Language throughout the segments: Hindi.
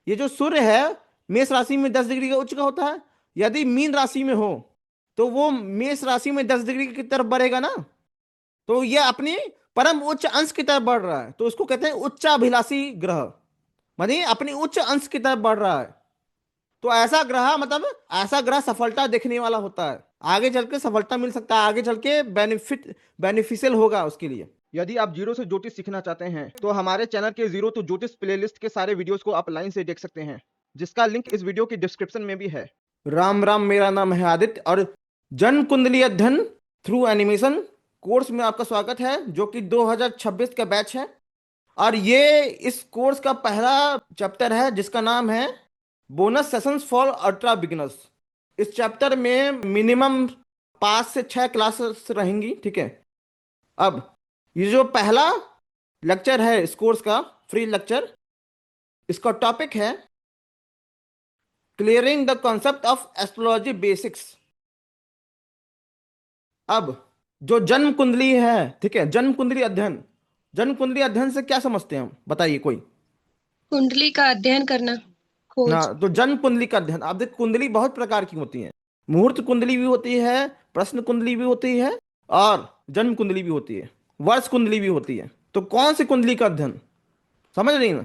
ये जो सूर्य है मेष राशि में 10 डिग्री का उच्च का होता है। यदि मीन राशि में हो तो वो मेष राशि में 10 डिग्री की तरफ बढ़ेगा ना, तो ये अपनी परम उच्च अंश की तरफ बढ़ रहा है, तो उसको कहते हैं उच्चाभिलाषी ग्रह। मानिए अपनी उच्च अंश की तरफ बढ़ रहा है। तो ऐसा ग्रह मतलब ऐसा ग्रह सफलता देखने वाला होता है, आगे चल के सफलता मिल सकता है, आगे चल के बेनिफिशियल होगा उसके लिए। यदि आप जीरो से ज्योतिष सीखना चाहते हैं तो हमारे चैनल के जीरो टू ज्योतिष प्लेलिस्ट के सारे वीडियोस को आप लाइन से देख सकते हैं, जिसका लिंक इस वीडियो की डिस्क्रिप्शन में भी है। राम राम, मेरा नाम है आदित्य और जन्म कुंडली अध्ययन थ्रू एनिमेशन कोर्स में आपका स्वागत है, जो कि 2026 का बैच है। और ये इस कोर्स का पहला चैप्टर है जिसका नाम है bonus sessions for ultra beginners. इस चैप्टर में मिनिमम 5 से 6 क्लासेस रहेंगी, ठीक है। अब ये जो पहला लेक्चर है इस कोर्स का फ्री लेक्चर, इसका टॉपिक है clearing the concept of astrology basics. अब जो जन्म कुंडली है, ठीक है, जन्म कुंडली अध्ययन, जन्म कुंडली अध्ययन से क्या समझते हैं हम, बताइए कोई। कुंडली का अध्ययन करना, ना, खोज। तो जन्म कुंडली का अध्ययन। अब देख, कुंडली बहुत प्रकार की होती है। मुहूर्त कुंडली भी होती है, प्रश्न कुंडली भी होती है, और जन्म कुंडली भी होती है, वर्ष कुंडली भी होती है। तो कौन सी कुंडली का अध्ययन, समझ रही ना।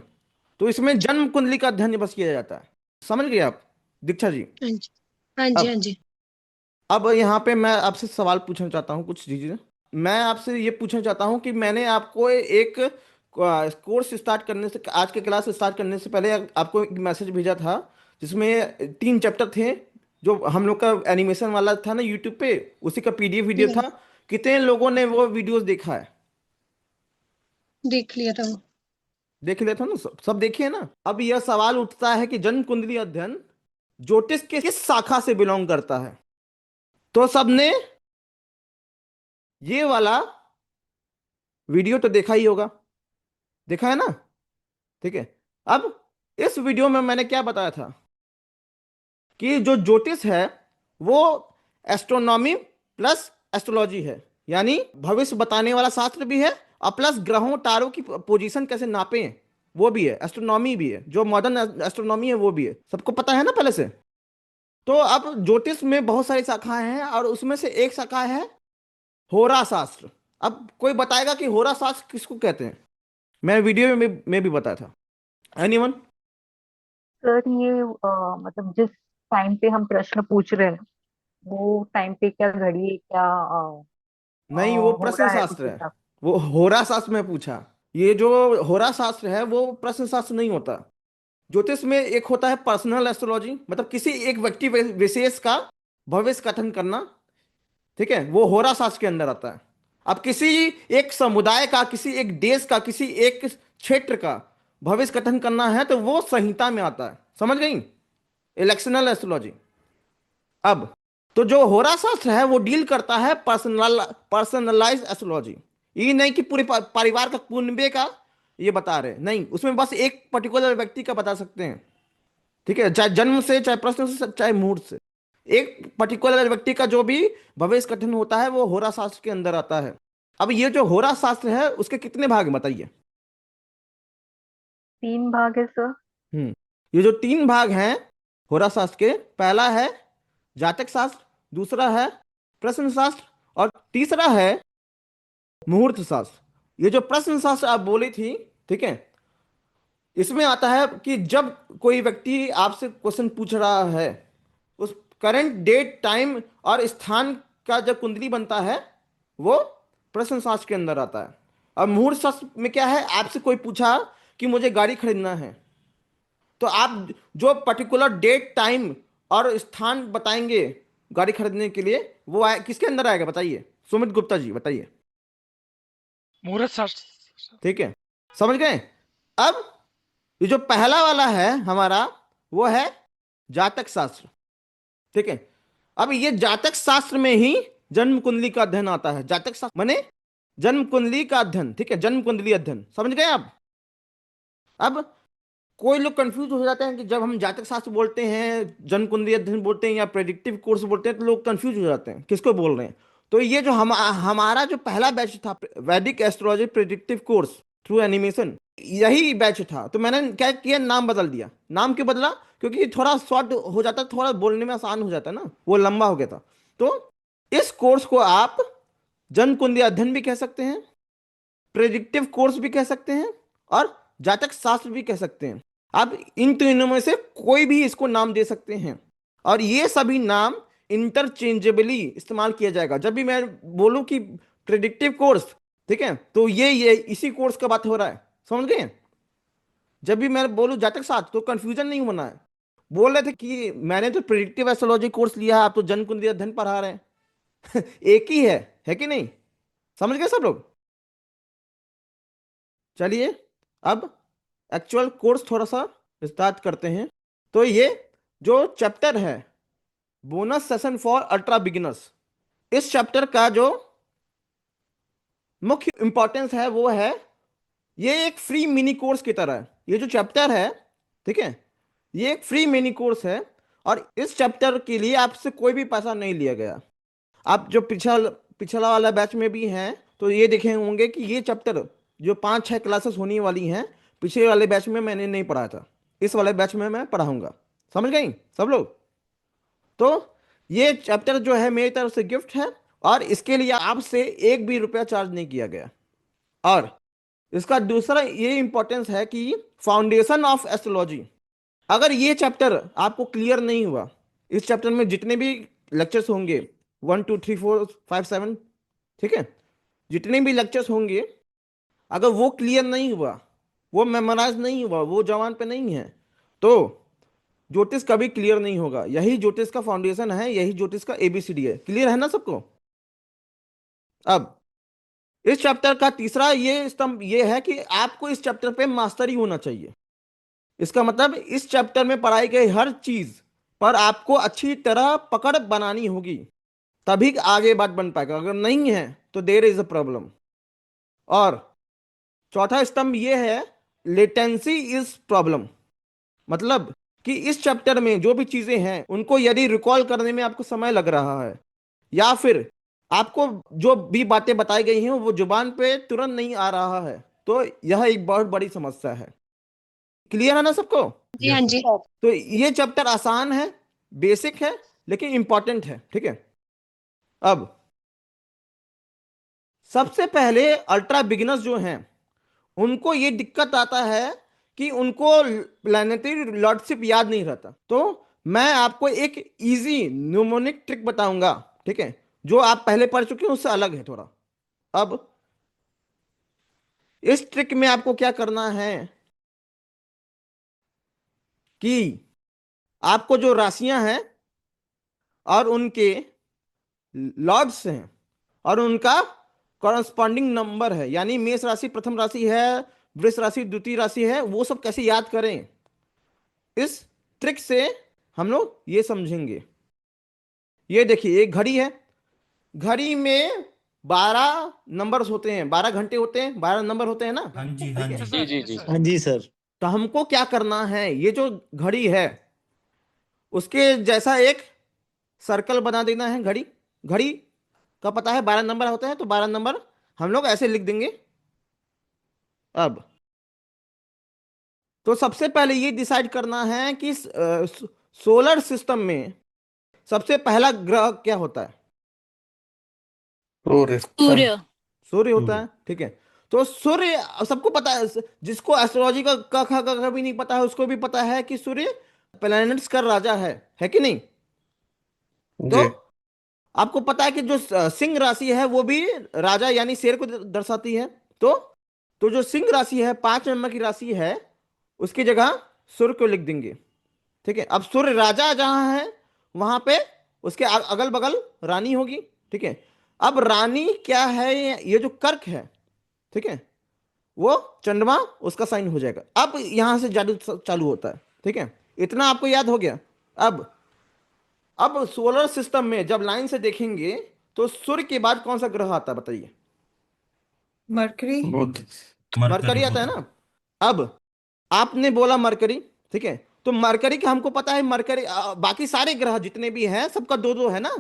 तो इसमें जन्म कुंडली का अध्ययन बस किया जाता है। समझ गए आप दीक्षा जी। हाँ जी, हाँ जी, हाँ अब जी। अब यहाँ पे मैं आपसे सवाल पूछना चाहता हूँ कुछ चीजें। मैं आपसे ये पूछना चाहता हूँ कि मैंने आपको एक कोर्स स्टार्ट करने से, आज के क्लास स्टार्ट करने से पहले आपको एक मैसेज भेजा था, जिसमें 3 चैप्टर थे। जो हम लोग का एनिमेशन वाला था ना यूट्यूब पे, उसी का पीडीएफ वीडियो जी, था। कितने लोगों ने वो वीडियोस देखा है? देख लिया था वो। देख लिया था ना, सब देखिए ना। अब यह सवाल उठता है कि जन्म कुंडली अध्ययन ज्योतिष के किस शाखा से बिलोंग करता है। तो सबने ये वाला वीडियो तो देखा ही होगा, देखा है ना, ठीक है। अब इस वीडियो में मैंने क्या बताया था कि जो ज्योतिष है वो एस्ट्रोनॉमी प्लस एस्ट्रोलॉजी है, यानी भविष्य बताने वाला शास्त्र भी है, और प्लस ग्रहों तारों की पोजीशन कैसे नापें वो भी है, एस्ट्रोनॉमी भी है, जो मॉडर्न एस्ट्रोनॉमी है वो भी है। सबको पता है ना पहले से। तो अब ज्योतिष में बहुत सारी शाखाएं हैं, और उसमें से एक शाखा है होरा शास्त्र। अब कोई बताएगा कि होरा शास्त्र किसको कहते हैं? मैं वीडियो में भी बताया था। एनीवन? सर ये मतलब जिस टाइम पे हम प्रश्न पूछ रहे हैं वो टाइम पे क्या घड़ी है, क्या नहीं, वो हो प्रश्न रहा है उस शास्त्र है। हिसाब। वो होरा शास्त्र में पूछा। ये जो होरा शास्त्र है वो प्रश्न शास्त्र नहीं होता। ज्योतिष में एक होता है पर्सनल एस्ट्रोलॉजी, मतलब किसी एक व्यक्ति विशेष का भविष्य कथन करना, ठीक है, वो होरा शास्त्र के अंदर आता है। अब किसी एक समुदाय का, किसी एक देश का, किसी एक क्षेत्र का भविष्य कथन करना है तो वो संहिता में आता है। समझ गई? Electional astrology. अब तो जो होरा शास्त्र है वो डील करता है पर्सनलाइज एस्ट्रोलॉजी। ये नहीं कि पूरे परिवार का कुनबे का ये बता रहे, नहीं, उसमें बस एक पर्टिकुलर व्यक्ति का बता सकते हैं, ठीक है, चाहे जन्म से, चाहे प्रश्न से, चाहे मुहूर्त से। एक पर्टिकुलर व्यक्ति का जो भी भविष्य कथन होता है वो होरा शास्त्र के अंदर आता है। अब ये जो होरा शास्त्र है उसके कितने भाग हैं बताइए? 3 भाग है सर। ये जो 3 भाग हैं होरा शास्त्र के, पहला है जातक शास्त्र, दूसरा है प्रश्न शास्त्र, और तीसरा है मुहूर्त शास्त्र। ये जो प्रश्न शास्त्र आप बोली थी, ठीक है, इसमें आता है कि जब कोई व्यक्ति आपसे क्वेश्चन पूछ रहा है, उस करंट डेट टाइम और स्थान का जब कुंडली बनता है वो प्रश्न शास्त्र के अंदर आता है। अब मुहूर्त शास्त्र में क्या है, आपसे कोई पूछा कि मुझे गाड़ी खरीदना है, तो आप जो पर्टिकुलर डेट टाइम और स्थान बताएंगे गाड़ी खरीदने के लिए, वो किसके अंदर आएगा बताइए? सुमित गुप्ता जी बताइए। मुहूर्त शास्त्र। ठीक है, समझ गए। अब ये जो पहला वाला है हमारा वो है जातक शास्त्र, ठीक है। अब ये जातक शास्त्र में ही जन्म कुंडली का अध्ययन आता है। जातक शास्त्र माने जन्म कुंडली का अध्ययन, ठीक है, जन्म कुंडली अध्ययन, समझ गए आप? अब कोई लोग कंफ्यूज हो जाते हैं कि जब हम जातक शास्त्र बोलते हैं, जन्म कुंडली अध्ययन बोलते हैं, या प्रेडिक्टिव कोर्स बोलते हैं, तो लोग कंफ्यूज हो जाते हैं किसको बोल रहे हैं। तो ये जो हमारा जो पहला बैच था वैदिक astrology predictive course, through animation, यही बैच था। तो मैंने क्या किया, नाम बदल दिया। नाम क्यों बदला? क्योंकि थोड़ा शॉर्ट हो जाता, थोड़ा बोलने में आसान हो जाता ना, वो लंबा हो गया था। तो इस कोर्स को आप जनकुंदी अध्ययन भी कह सकते हैं, प्रेडिक्टिव कोर्स भी कह सकते हैं, और जातक शास्त्र भी कह सकते हैं। आप इन तीनों में से कोई भी इसको नाम दे सकते हैं, और ये सभी नाम इंटरचेंजेबली इस्तेमाल किया जाएगा। जब भी मैं बोलूं कि प्रेडिक्टिव कोर्स, ठीक है, तो ये इसी कोर्स का बात हो रहा है, समझ गए? जब भी मैं बोलूं जातक शास्त्र तो कंफ्यूजन नहीं होना है। बोल रहे थे कि मैंने तो प्रेडिक्टिव एस्ट्रोलॉजी कोर्स लिया है, आप तो जनकुंडी अध्ययन पढ़ा रहे हैं। एक ही है कि नहीं? समझ गए सब लोग? चलिए अब एक्चुअल कोर्स थोड़ा सा स्टार्ट करते हैं। तो ये जो चैप्टर है, bonus session for ultra beginners, इस चैप्टर का जो मुख्य इंपॉर्टेंस है वो है, ये एक फ्री मिनी कोर्स की तरह है। ये जो चैप्टर है, ठीक है, ये एक फ्री मिनी कोर्स है, और इस चैप्टर के लिए आपसे कोई भी पैसा नहीं लिया गया। आप जो पिछला वाला बैच में भी हैं तो ये देखे होंगे कि ये चैप्टर जो 5-6 क्लासेस होने वाली हैं, पिछले वाले बैच में मैंने नहीं पढ़ाया था, इस वाले बैच में मैं पढ़ाऊंगा। समझ गई सब लोग? तो ये चैप्टर जो है मेरी तरफ से गिफ्ट है, और इसके लिए आपसे एक भी रुपया चार्ज नहीं किया गया। और इसका दूसरा ये इंपॉर्टेंस है कि फाउंडेशन ऑफ एस्ट्रोलॉजी, अगर ये चैप्टर आपको क्लियर नहीं हुआ, इस चैप्टर में जितने भी लेक्चर्स होंगे 1 2 3 4 5 7, ठीक है, जितने भी लेक्चर्स होंगे, अगर वो क्लियर नहीं हुआ, वो मेमोराइज नहीं हुआ, वो जवान पे नहीं है, तो ज्योतिष कभी क्लियर नहीं होगा। यही ज्योतिष का फाउंडेशन है, यही ज्योतिष का एबीसीडी है। क्लियर है ना सबको? अब इस चैप्टर का तीसरा ये स्तंभ ये है कि आपको इस चैप्टर पे मास्टरी होना चाहिए। इसका मतलब इस चैप्टर में पढ़ाई गई हर चीज पर आपको अच्छी तरह पकड़ बनानी होगी, तभी आगे बात बन पाएगा। अगर नहीं है तो देयर इज अ प्रॉब्लम। और चौथा स्तंभ ये है, लेटेंसी इज प्रॉब्लम, मतलब कि इस चैप्टर में जो भी चीजें हैं उनको यदि रिकॉल करने में आपको समय लग रहा है, या फिर आपको जो भी बातें बताई गई हैं वो जुबान पे तुरंत नहीं आ रहा है, तो यह एक बहुत बड़ी समस्या है। क्लियर है ना सबको? जी हाँ जी। तो ये चैप्टर आसान है, बेसिक है, लेकिन इंपॉर्टेंट है, ठीक है। अब सबसे पहले अल्ट्रा बिगिनर्स जो हैं उनको ये दिक्कत आता है कि उनको प्लैनेटरी लॉर्डशिप याद नहीं रहता। तो मैं आपको एक इजी न्यूमोनिक ट्रिक बताऊंगा, ठीक है, जो आप पहले पढ़ चुके हैं उससे अलग है थोड़ा। अब इस ट्रिक में आपको क्या करना है कि आपको जो राशियां हैं और उनके लॉर्ड्स हैं और उनका कॉरस्पॉन्डिंग नंबर है, यानी मेष राशि प्रथम राशि है, वृष राशि द्वितीय राशि है, वो सब कैसे याद करें, इस ट्रिक से हम लोग ये समझेंगे। ये देखिए एक घड़ी है, घड़ी में 12 नंबर्स होते हैं, 12 घंटे होते हैं, 12 नंबर होते हैं ना? हाँ जी, हाँ जी। जी जी जी हाँ जी सर। तो हमको क्या करना है, ये जो घड़ी है उसके जैसा एक सर्कल बना देना है। घड़ी घड़ी का पता है 12 नंबर होते हैं, तो 12 नंबर हम लोग ऐसे लिख देंगे। अब तो सबसे पहले ये डिसाइड करना है कि सोलर सिस्टम में सबसे पहला ग्रह क्या होता है? सूर्य। सूर्य होता है, ठीक है। तो सूर्य सबको पता है, जिसको एस्ट्रोलॉजी का क ख ग घ भी नहीं पता है उसको भी पता है कि सूर्य प्लैनेट्स का राजा है कि नहीं? तो आपको पता है कि जो सिंह राशि है वो भी राजा यानी शेर को दर्शाती है। तो जो सिंह राशि है 5 नंबर की राशि है, उसकी जगह सूर्य को लिख देंगे, ठीक है। अब सूर्य राजा जहां है वहां पे उसके अगल बगल रानी होगी, ठीक है। अब रानी क्या है, ये जो कर्क है, ठीक है, वो चंद्रमा उसका साइन हो जाएगा। अब यहां से जादू चालू होता है, ठीक है। इतना आपको याद हो गया। अब सोलर सिस्टम में जब लाइन से देखेंगे तो सूर्य के बाद कौन सा ग्रह आता है बताइए? मरकरी। मरकरी आता है ना। अब आपने बोला मरकरी, ठीक है, तो मरकरी का हमको पता है, मरकरी बाकी सारे ग्रह जितने भी हैं सबका 2-2 है ना,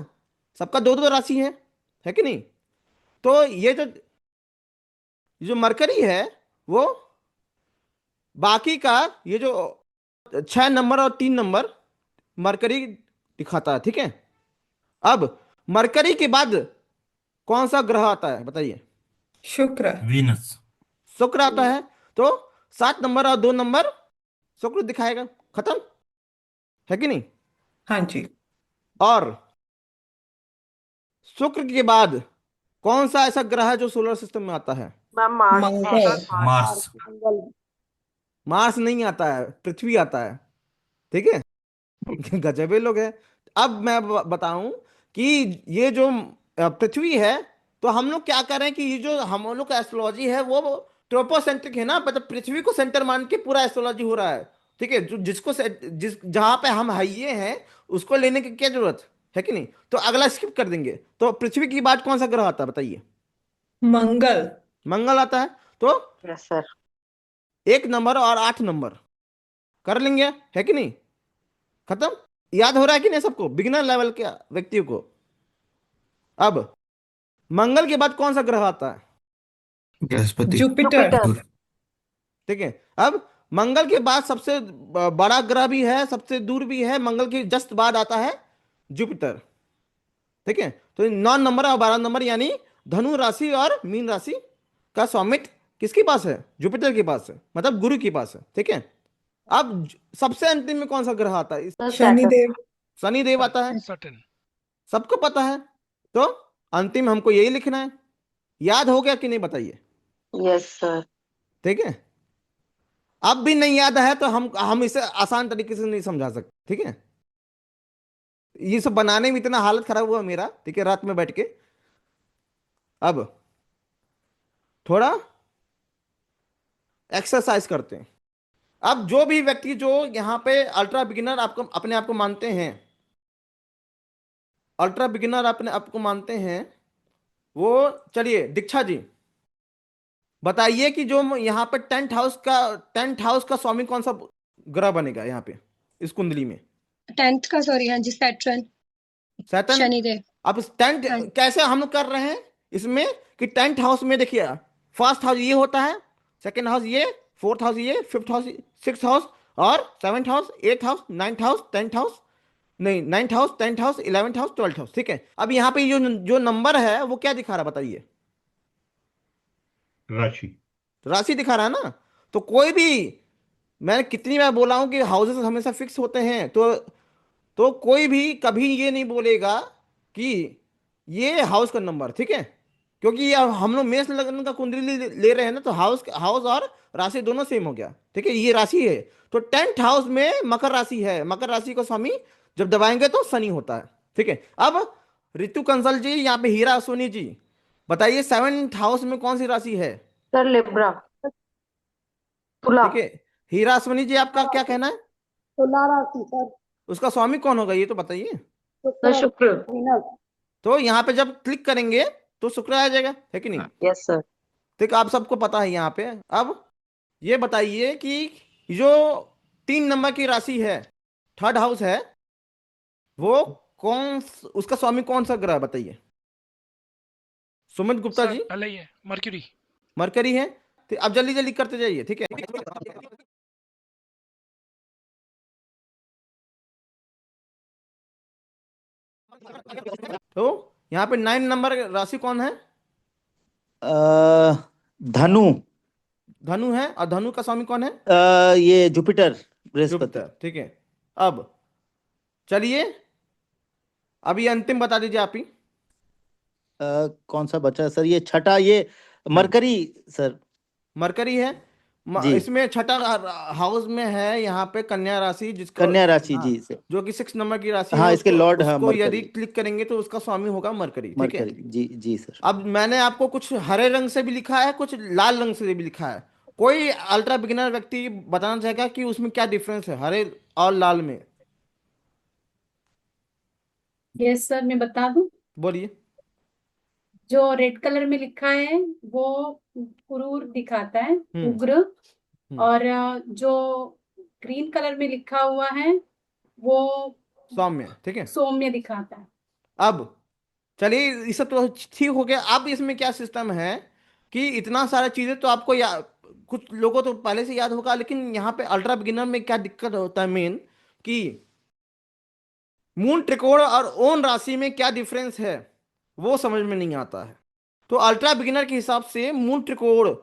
सबका 2-2 राशि है कि नहीं? तो ये जो मरकरी है वो बाकी का ये जो 6 नंबर और 3 नंबर मरकरी दिखाता है, ठीक है। अब मरकरी के बाद कौन सा ग्रह आता है बताइए? शुक्र। वीनस। शुक्र आता है। तो 7 नंबर और 2 नंबर शुक्र दिखाएगा, खत्म है कि नहीं? हाँ जी। और शुक्र के बाद कौन सा ऐसा ग्रह है जो सोलर सिस्टम में आता है? Ma'am Mars. Mangal. Mars. Mangal. Mars नहीं आता है, पृथ्वी आता है, ठीक है। गजबे लोग हैं। अब मैं बताऊं कि ये जो पृथ्वी है, तो हम लोग क्या कर रहे हैं कि ये जो हम लोग का एस्ट्रोलॉजी है वो ट्रोपोसेंट्रिक है ना, मतलब पृथ्वी को सेंटर मान के पूरा एस्ट्रोलॉजी हो रहा है, ठीक है। जो जिस जहां पे हम हाइए हैं उसको लेने की क्या जरूरत है कि नहीं? तो अगला स्किप कर देंगे। तो पृथ्वी के बाद कौन सा ग्रह आता है बताइए? मंगल। मंगल आता है। तो यस सर। 1 नंबर और 8 नंबर कर लेंगे, है कि नहीं? खत्म। याद हो रहा है कि नहीं सबको, बिगिनर लेवल के व्यक्तियों को? अब मंगल के बाद कौन सा ग्रह आता है? बृहस्पति। जुपिटर। जुपिटर। ठीक है। अब मंगल के बाद सबसे बड़ा ग्रह भी है, सबसे दूर भी है, मंगल के जस्ट बाद आता है जुपिटर, ठीक है। तो 9 नंबर और 12 नंबर यानी धनु राशि और मीन राशि का स्वामित्व किसके पास है? जुपिटर के पास है, मतलब गुरु के पास है, ठीक है। अब सबसे अंतिम में कौन सा ग्रह आता है? सर शनिदेव। शनिदेव आता है, सटन। सबको पता है। तो अंतिम हमको यही लिखना है। याद हो गया कि नहीं बताइए? Yes sir. ठीक है। अब भी नहीं याद है तो हम इसे आसान तरीके से नहीं समझा सकते, ठीक है। ये सब बनाने में इतना हालत खराब हुआ मेरा, ठीक है, रात में बैठ के। अब थोड़ा एक्सरसाइज करते हैं। अब जो भी व्यक्ति जो यहाँ पे अल्ट्रा बिगिनर आपको अपने आप को मानते हैं, अल्ट्रा बिगिनर अपने आप को मानते हैं, वो चलिए दीक्षा जी बताइए कि जो यहाँ पे टेंथ हाउस का स्वामी कौन सा ग्रह बनेगा यहाँ पे इस कुंडली में? 10th का, सॉरी, हाँ जी, सैटर्न। सैटर्न। शनिदेव। अब टेंथ हाँ। कैसे हम लोग कर रहे हैं इसमें कि 10th हाउस में देखिए, फर्स्ट हाउस ये होता है, सेकंड हाउस ये, फोर्थ हाउस ये, फिफ्थ हाउस, सिक्स हाउस और seventh house, eighth house, ninth house, tenth house, नहीं, ninth house, tenth house, 11th house, 12th house, ठीक है। अब यहाँ पे जो जो नंबर है वो क्या दिखा रहा है बताइए? राशि। राशि दिखा रहा है ना। तो कोई भी, मैंने कितनी बार बोला हूं कि हाउसेस हमेशा फिक्स होते हैं, तो कोई भी कभी ये नहीं बोलेगा कि ये हाउस का नंबर, ठीक है। क्योंकि ये हम लोग मेष लग्न का कुंडली ले रहे हैं ना, तो हाउस हाउस और राशि दोनों सेम हो गया, ठीक है। ये राशि है। तो 10th हाउस में मकर राशि है, मकर राशि को स्वामी जब दबाएंगे तो शनि होता है, ठीक है। अब ऋतु कंसल जी, यहाँ पे हीरा सोनी जी बताइए 7th हाउस में कौन सी राशि है? Sir Libra. तुला। ठीक है। हीरा सोनी जी आपका क्या कहना है? तुला राशि सर। उसका स्वामी कौन होगा ये तो बताइए? सर शुक्र। वीनस। तो यहाँ पे जब क्लिक करेंगे तो शुक्र आ जाएगा, है कि नहीं? Yes sir. ठीक, आप सबको पता है यहाँ पे। अब ये बताइए कि जो 3 नंबर की राशि है, 3rd हाउस है, वो उसका स्वामी कौन सा ग्रह है बताइए? सुमित गुप्ता सर जी। पहले ही है मर्क्यूरी। मरकरी है। ठीक, अब जल्दी जल्दी करते जाइए, ठीक है। तो यहाँ पे 9 नंबर राशि कौन है? धनु। धनु है। और धनु का स्वामी कौन है? ये जुपिटर, बृहस्पति। जुपिटर, ठीक है। अब चलिए, अब ये अंतिम बता दीजिए आप ही। कौन सा बचा सर? ये छठा, ये मरकरी सर। मरकरी है। जी। इसमें छठा हाउस में है यहाँ पे कन्या राशि, जिसको, कन्या राशि हाँ, जी सर। जो कि 6 नंबर की राशि है। हाँ, इसके उसको लॉर्ड, हाँ, उसको यदि मरकरी। क्लिक करेंगे तो उसका स्वामी होगा मरकरी, ठीक है। मरकरी जी जी सर। अब मैंने आपको कुछ हरे रंग से भी लिखा है, कुछ लाल रंग से भी लिखा है। कोई अल्ट्रा बिगिनर व्यक्ति बताना चाहेगा कि उसमें क्या डिफरेंस है हरे और लाल में? यस सर, मैं बता दूं। बोलिए। जो रेड कलर में लिखा है वो क्रूर दिखाता है, हम्म। उग्र। हम्म। और जो ग्रीन कलर में लिखा हुआ है वो सौम्य, ठीक है। सौम्य दिखाता है। अब चलिए, ये सब तो ठीक हो गया। अब इसमें क्या सिस्टम है कि इतना सारा चीजें तो आपको कुछ लोगों तो पहले से याद होगा, लेकिन यहाँ पे अल्ट्रा बिगिनर में क्या दिक्कत होता है मेन, कि मूल त्रिकोण और ओन राशि में क्या डिफरेंस है वो समझ में नहीं आता है। तो अल्ट्रा बिगिनर के हिसाब से मूल त्रिकोण,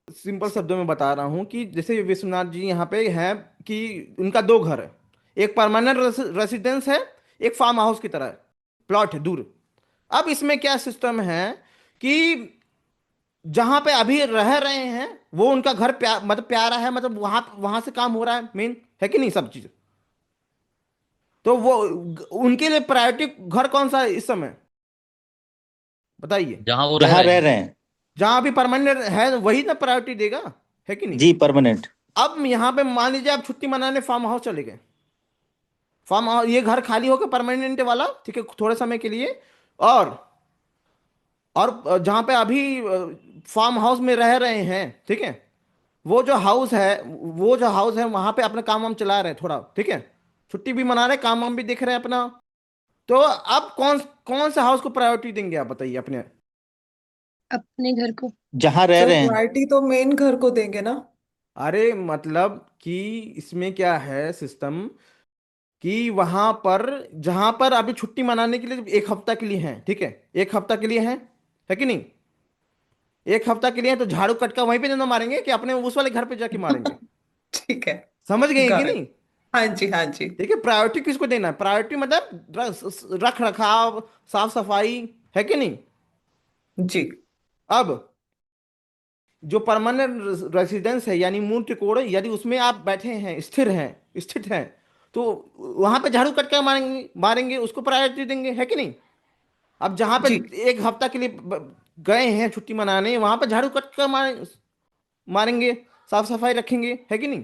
सिंपल शब्दों में बता रहा हूं कि जैसे विश्वनाथ जी यहाँ पे है कि उनका दो घर है, एक परमानेंट रेसिडेंस है, एक फार्म हाउस की तरह प्लॉट है दूर। अब इसमें क्या सिस्टम है कि जहां पे अभी रह रहे हैं वो उनका घर मतलब प्यारा है, मतलब वहां वहां से काम हो रहा है मेन, है कि नहीं सब चीज। तो वो उनके लिए प्रायोरिटी घर कौन सा है इस समय, बताइए। जहाँ वो रह जहाँ रहे रह हैं। रहे हैं। जहां अभी परमानेंट है वही ना प्रायोरिटी देगा, है कि नहीं। जी, परमानेंट। अब यहाँ पे मान लीजिए आप छुट्टी मनाने फार्म हाउस चले गए, फार्म हाउस ये घर खाली होकर परमानेंट वाला, ठीक है, थोड़े समय के लिए। और जहाँ पे अभी फार्म हाउस में रह रहे हैं, ठीक है, वो जो हाउस है वहां पे अपना काम वाम चला रहे हैं थोड़ा, ठीक है, छुट्टी भी मना रहे, काम वाम भी देख रहे हैं अपना। तो अब कौन कौन से हाउस को प्रायोरिटी देंगे आप बताइए अपने। अपने घर को। जहाँ रह सर रहे हैं। प्रायोरिटी तो मेन घर को देंगे ना। अरे मतलब कि इसमें क्या है सिस्टम, कि वहां पर जहां पर अभी छुट्टी मनाने के लिए एक हफ्ता के लिए हैं, ठीक है, एक हफ्ता के लिए हैं, है कि नहीं। एक हफ्ता के लिए हैं, तो झाड़ू कटका वहीं पे ना मारेंगे कि अपने उस वाले घर पे जाके मारेंगे। ठीक है। समझ गए कि गॉट इट। नहीं। हाँ जी, हाँ जी। ठीक है, प्रायोरिटी किसको देना है, प्रायोरिटी मतलब रख रखाव, साफ सफाई, है कि नहीं। जी। अब जो परमानेंट रेसिडेंस है यानी मूल त्रिकोण, यदि उसमें आप बैठे हैं, स्थित हैं, तो वहां पे झाड़ू कटका मारेंगे मारेंगे उसको प्रायोरिटी देंगे, है कि नहीं। अब जहां पे जी। एक हफ्ता के लिए गए हैं छुट्टी मनाने, वहां पे झाड़ू कटका मारेंगे, साफ सफाई रखेंगे, है कि नहीं।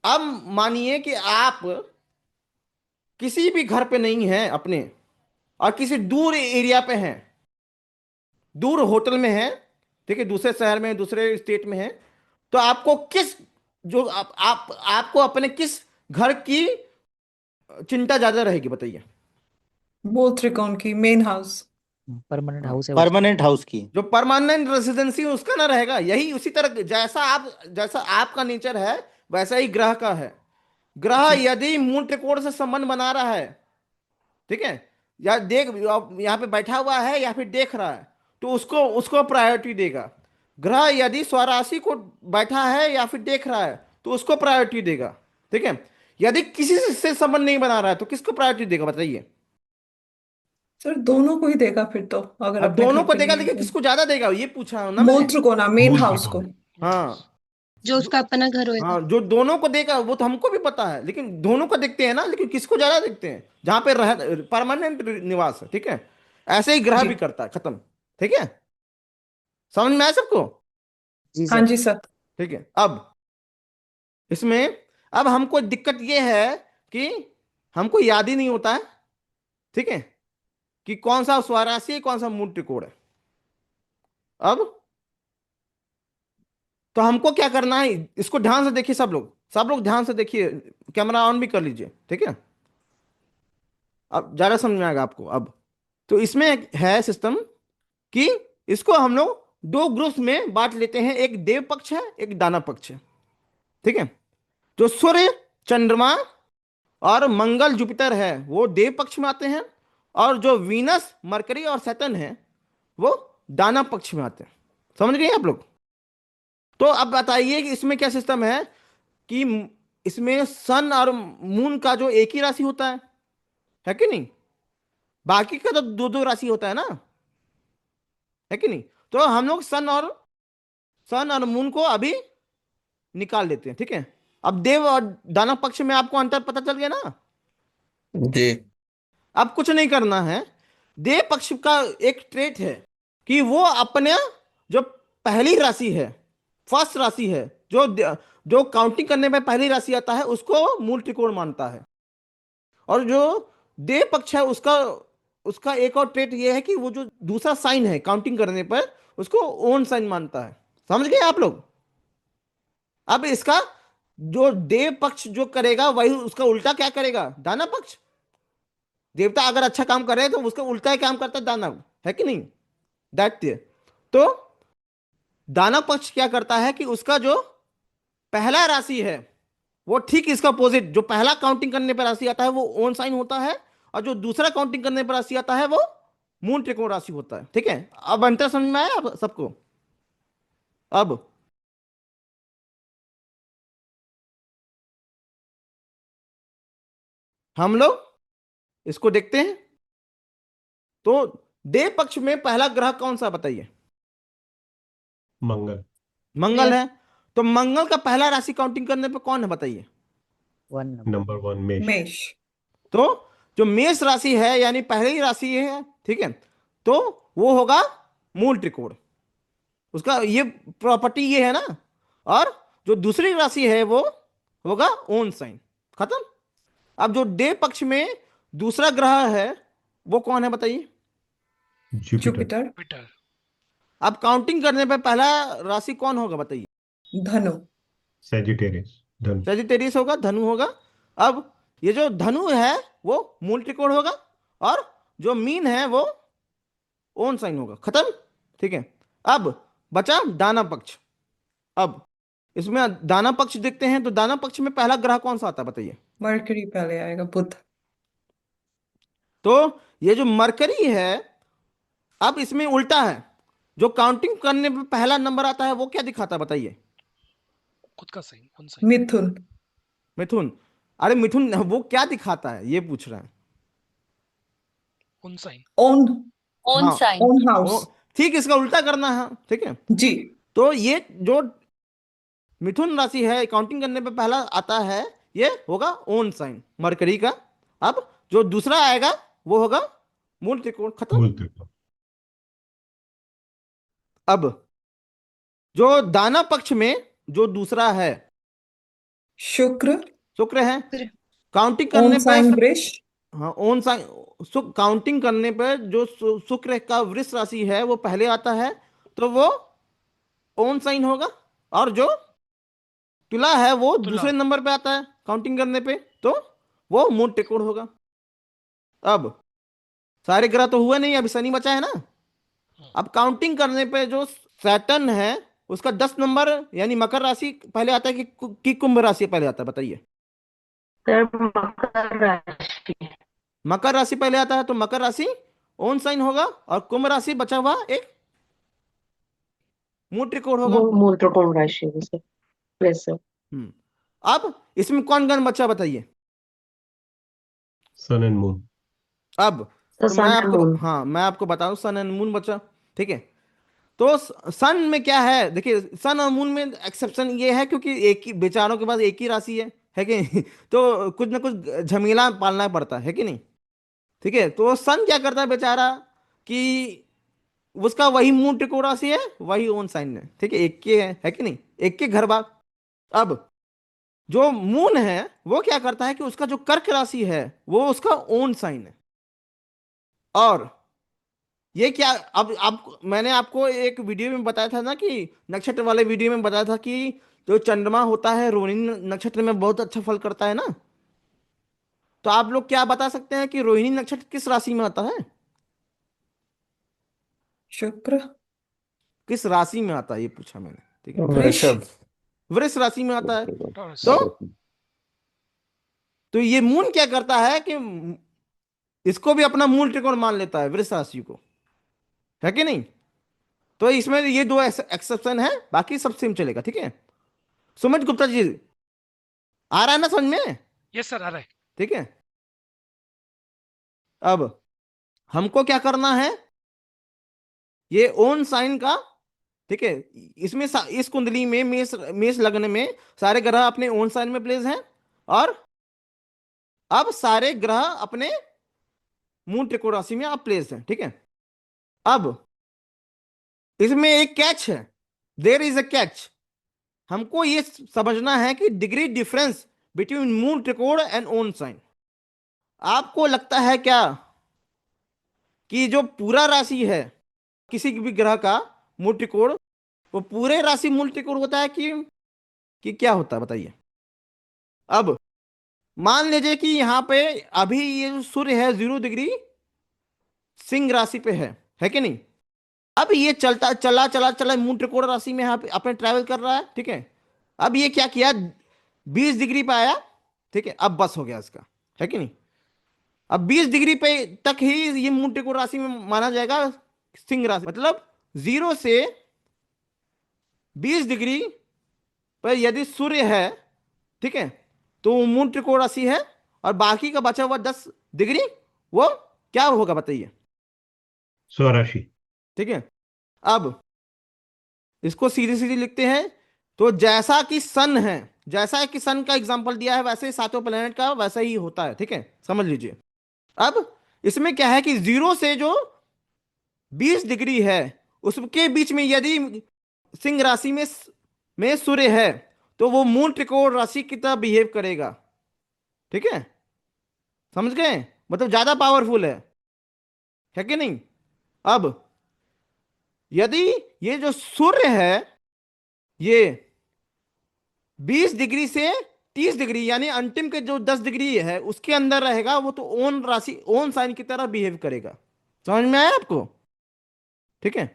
अब मानिए कि आप किसी भी घर पे नहीं हैं अपने, और किसी दूर एरिया पे हैं, दूर होटल में हैं, ठीक है, दूसरे शहर में, दूसरे स्टेट में हैं, तो आपको किस जो आपको अपने किस घर की चिंता ज्यादा रहेगी बताइए। मूल त्रिकोण की, मेन हाउस। परमानेंट हाउस है उसका। परमानेंट हाउस की। जो परमानेंट रेसिडेंसी उसका ना रहेगा, यही उसी तरह जैसा आपका नेचर है वैसा ही ग्रह का है। ग्रह जी। यदि मूल त्रिकोण से संबंध बना रहा है, ठीक है, या यहाँ पे बैठा हुआ है या फिर देख रहा है, तो उसको उसको प्रायोरिटी देगा। ग्रह यदि स्वराशि को बैठा है या फिर देख रहा है तो उसको प्रायोरिटी देगा, ठीक है। यदि किसी से संबंध नहीं बना रहा है तो किसको प्रायोरिटी देगा बताइए। सर दोनों को ही देगा फिर तो, अगर अब अपने दोनों घर को पे देगा, नहीं लेकिन है किसको ज्यादा देगा ये पूछा हूं ना तो। मूल मैं। त्रिकोण, मेन मूल हाउस को। त्रिकोण। हाँ, जो उसका अपना घर होएगा। हाँ, जो दोनों को देगा वो तो हमको भी पता है, लेकिन दोनों को देखते हैं ना, लेकिन किसको ज्यादा देखते हैं, जहां पे रह परमानेंट निवास है, ठीक है। ऐसे ही ग्रह जी। भी करता है, खत्म। ठीक है, समझ में आया सबको। जी हाँ सर। जी सर। ठीक है, अब इसमें अब हमको दिक्कत ये है कि हमको याद ही नहीं होता है, ठीक है, कि कौन सा स्वराशि है, कौन सा मूल त्रिकोण है। अब तो हमको क्या करना है, इसको ध्यान से देखिए सब लोग ध्यान से देखिए, कैमरा ऑन भी कर लीजिए, ठीक है। अब ज्यादा समझ में आएगा आपको। अब तो इसमें है सिस्टम कि इसको हम लोग दो ग्रुप्स में बांट लेते हैं, एक देव पक्ष है, एक दानव पक्ष है, ठीक है। जो सूर्य, चंद्रमा और मंगल, जुपिटर है वो देव पक्ष में आते हैं, और जो वीनस, मरकरी और सैटर्न है वो दानव पक्ष में आते हैं। समझ गए आप लोग। तो अब बताइए कि इसमें क्या सिस्टम है, कि इसमें सन और मून का जो एक ही राशि होता है कि नहीं, बाकी का तो दो दो राशि होता है ना, है कि नहीं। तो हम लोग सन और मून को अभी निकाल लेते हैं, ठीक है। अब देव और दानव पक्ष में आपको अंतर पता चल गया ना। जी। अब कुछ नहीं करना है। देव पक्ष का एक ट्रेट है कि वो अपने जो पहली राशि है, फर्स्ट राशि है, जो जो काउंटिंग करने में पहली राशि आता है उसको मूल त्रिकोण मानता है। और जो देव पक्ष है उसका उसका एक और ट्रेट ये है कि वो जो दूसरा साइन है काउंटिंग करने पर उसको ओन साइन मानता है। समझ गए आप लोग। अब इसका जो देव पक्ष जो करेगा वही उसका उल्टा क्या करेगा, दानव पक्ष। देवता अगर अच्छा काम करे तो उसका उल्टा ही काम करता है दानव, है कि नहीं, दैट्य। तो दाना पक्ष क्या करता है कि उसका जो पहला राशि है वो ठीक इसका अपोजिट, जो पहला काउंटिंग करने पर राशि आता है वो ओन साइन होता है, और जो दूसरा काउंटिंग करने पर राशि आता है वो मूल त्रिकोण राशि होता है। ठीक है, अब अंतर समझ में आया आप सबको? अब हम लोग इसको देखते हैं। तो डे पक्ष में पहला ग्रह कौन सा बताइए? मंगल। मंगल है। तो मंगल का पहला राशि काउंटिंग करने पे कौन है बताइए? 1 नंबर 1 मेष। मेष। तो जो मेष राशि है यानी पहली राशि है, ठीक है, तो वो होगा मूल त्रिकोण, उसका ये प्रॉपर्टी ये है ना। और जो दूसरी राशि है वो होगा ओन साइन। खत्म। अब जो डे पक्ष में दूसरा ग्रह है वो कौन है बताइए? जुपिटर। जुपिटर। जुपिटर। अब काउंटिंग करने पे पहला राशि कौन होगा बताइए? धनु। सेजिटेरियस। धनु। सेजिटेरियस होगा, धनु होगा। अब ये जो धनु है वो मूल त्रिकोण होगा, और जो मीन है वो ओन साइन होगा। खत्म। ठीक है, अब बचा दाना पक्ष। अब इसमें दाना पक्ष देखते हैं, तो दाना पक्ष में पहला ग्रह कौन सा आता है बताइए? मरकरी पहले आएगा, बुध। तो ये जो मरकरी है, अब इसमें उल्टा है, जो काउंटिंग करने पे पहला नंबर आता है वो क्या दिखाता है बताइए? खुद का साइन, कौन सा? मिथुन। मिथुन। अरे मिथुन वो क्या दिखाता है ये पूछ रहा है। कौन साइन? ओन। ओन हाँ, साइन। Own house. ठीक, इसका उल्टा करना है। ठीक है, जी। तो ये जो मिथुन राशि है काउंटिंग करने पे पहला आता है ये होगा ओन साइन मरकरी का। अब जो दूसरा आएगा वो होगा मूल त्रिकोण। खत्म। मूल त्रिकोण। अब जो दाना पक्ष में जो दूसरा है शुक्र। शुक्र है। शुक्र। काउंटिंग ओन करने साइन पे वृष। हाँ ओन साइन काउंटिंग करने पे जो शुक्र का वृष राशि है वो पहले आता है, तो वो ओन साइन होगा। और जो तुला है वो तुला। दूसरे नंबर पे आता है काउंटिंग करने पे, तो वो मूल त्रिकोण होगा। अब सारे ग्रह तो हुए नहीं, अभी शनि बचा है ना। अब काउंटिंग करने पे जो सैटर्न है उसका 10 नंबर यानी मकर राशि पहले आता है कि कुंभ राशि पहले आता है बताइए? सर मकर राशि। मकर राशि पहले आता है, तो मकर राशि ओन साइन होगा, और कुंभ राशि बचा हुआ एक मूल त्रिकोण होगा। वो मूल त्रिकोण राशि है सर। Yes sir. अब इसमें कौन गण बचा बताइए? सन एंड मून। अब सर तो सन एंड मून। हाँ मैं आपको बता दूं, सन एंड मून बचा। ठीक है, तो सन में क्या है देखिए, सन और मून में एक्सेप्शन ये है क्योंकि एक ही बेचारों के पास एक ही राशि है कि नहीं? तो कुछ ना कुछ झमेला पालना पड़ता है कि नहीं? ठीक है, तो सन क्या करता है बेचारा कि उसका वही मूल त्रिकोण राशि है, वही ओन साइन है। ठीक है, एक के है कि नहीं, एक के घर बार। अब जो मून है वो क्या करता है कि उसका जो कर्क राशि है वो उसका ओन साइन है। और ये क्या, अब आप मैंने आपको एक वीडियो में बताया था ना कि नक्षत्र वाले वीडियो में बताया था कि जो चंद्रमा होता है रोहिणी नक्षत्र में बहुत अच्छा फल करता है ना। तो आप लोग क्या बता सकते हैं कि रोहिणी नक्षत्र किस राशि में आता है? शुक्र। किस राशि में आता है ये पूछा मैंने। ठीक है, वृष। वृष राशि में आता है। टॉरस। तो ये मून क्या करता है कि इसको भी अपना मूल त्रिकोण मान लेता है वृष राशि को, है कि नहीं? तो इसमें ये दो एक्सेप्शन है, बाकी सब सेम चलेगा। ठीक है, सुमित गुप्ता जी आ रहा है ना समझ में? यस सर, आ रहा है। ठीक है, अब हमको क्या करना है, ये ओन साइन का, ठीक है, इसमें इस कुंडली में मेष मेष लग्न में सारे ग्रह अपने ओन साइन में प्लेस हैं, और अब सारे ग्रह अपने मूल त्रिकोण राशि में आप प्लेस हैं। ठीक है, अब इसमें एक कैच है, देयर इज अ कैच। हमको ये समझना है कि डिग्री डिफरेंस बिटवीन मूल त्रिकोण एंड ओन साइन। आपको लगता है क्या कि जो पूरा राशि है किसी भी ग्रह का मूल त्रिकोण वो पूरे राशि मूल त्रिकोण होता है कि क्या होता है बताइए? अब मान लीजिए कि यहां पे अभी ये जो सूर्य है 0 डिग्री सिंह राशि पे है कि नहीं? अब ये चलता चला चला चला मून त्रिकोण राशि में यहाँ पे अपने ट्रैवल कर रहा है, ठीक है। अब ये क्या किया, 20 डिग्री पे आया, ठीक है, अब बस हो गया इसका, है कि नहीं। अब 20 डिग्री पे तक ही ये मून त्रिकोण राशि में माना जाएगा सिंह राशि, मतलब 0 से 20 डिग्री पर यदि सूर्य है, ठीक है, तो वो मून त्रिकोण राशि है, और बाकी का बचा हुआ 10 डिग्री वो क्या होगा बताइए। स्वराशि। ठीक है, अब इसको सीधी सीधी लिखते हैं। तो जैसा कि सन है, जैसा कि सन का एग्जांपल दिया है, वैसे ही सातों प्लेनेट का वैसा ही होता है, ठीक है, समझ लीजिए। अब इसमें क्या है कि 0 से जो 20 डिग्री है उसके बीच में यदि सिंह राशि में सूर्य है, तो वो मून त्रिकोण राशि की तरह बिहेव करेगा, ठीक है, समझ गए, मतलब ज्यादा पावरफुल है कि नहीं। अब यदि ये जो सूर्य है ये 20 डिग्री से 30 डिग्री यानी अंतिम के जो 10 डिग्री है उसके अंदर रहेगा, वो तो ओन राशि ओन साइन की तरह बिहेव करेगा। समझ में आया आपको, ठीक है,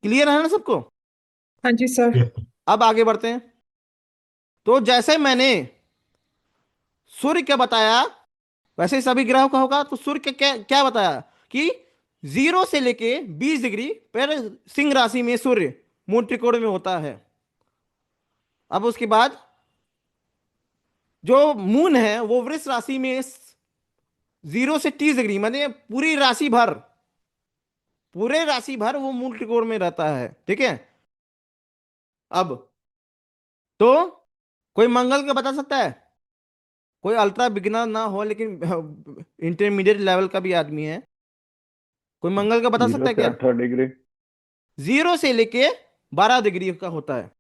क्लियर है ना सबको। हाँ जी सर। Yes. अब आगे बढ़ते हैं। तो जैसे मैंने सूर्य क्या बताया वैसे ही सभी ग्रहों का होगा। तो सूर्य का क्या क्या बताया कि 0 से लेके 20 डिग्री पर सिंह राशि में सूर्य मून त्रिकोण में होता है। अब उसके बाद जो मून है वो वृष राशि में 0 से 30 डिग्री मतलब पूरे राशि भर वो मून त्रिकोण में रहता है, ठीक है। अब तो कोई मंगल का बता सकता है, कोई अल्ट्रा बिगिनर ना हो लेकिन इंटरमीडिएट लेवल का भी आदमी है, कोई मंगल का बता सकता है क्या। 18 डिग्री 0 से लेके 12 डिग्री का होता है।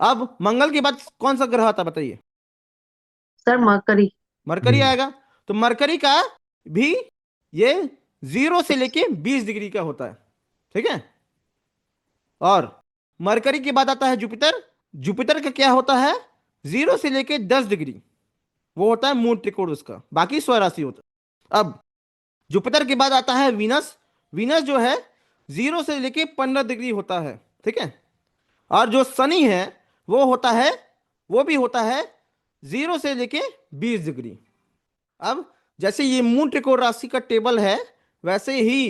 अब मंगल के बाद कौन सा ग्रह आता है बताइए। Sir mercury. मरकरी आएगा। तो मरकरी का भी ये 0 से लेके 20 डिग्री का होता है, ठीक है। और मरकरी के बाद आता है जुपिटर। जुपिटर का क्या होता है 0 से लेके 10 डिग्री, वो होता है मून त्रिकोण उसका, बाकी स्वराशि होता है। अब जुपिटर के बाद आता है वीनस। वीनस जो है 0 से लेके 15 डिग्री होता है, ठीक है। और जो शनि है वो भी होता है 0 से लेके 20 डिग्री। अब जैसे ये मून त्रिकोण राशि का टेबल है वैसे ही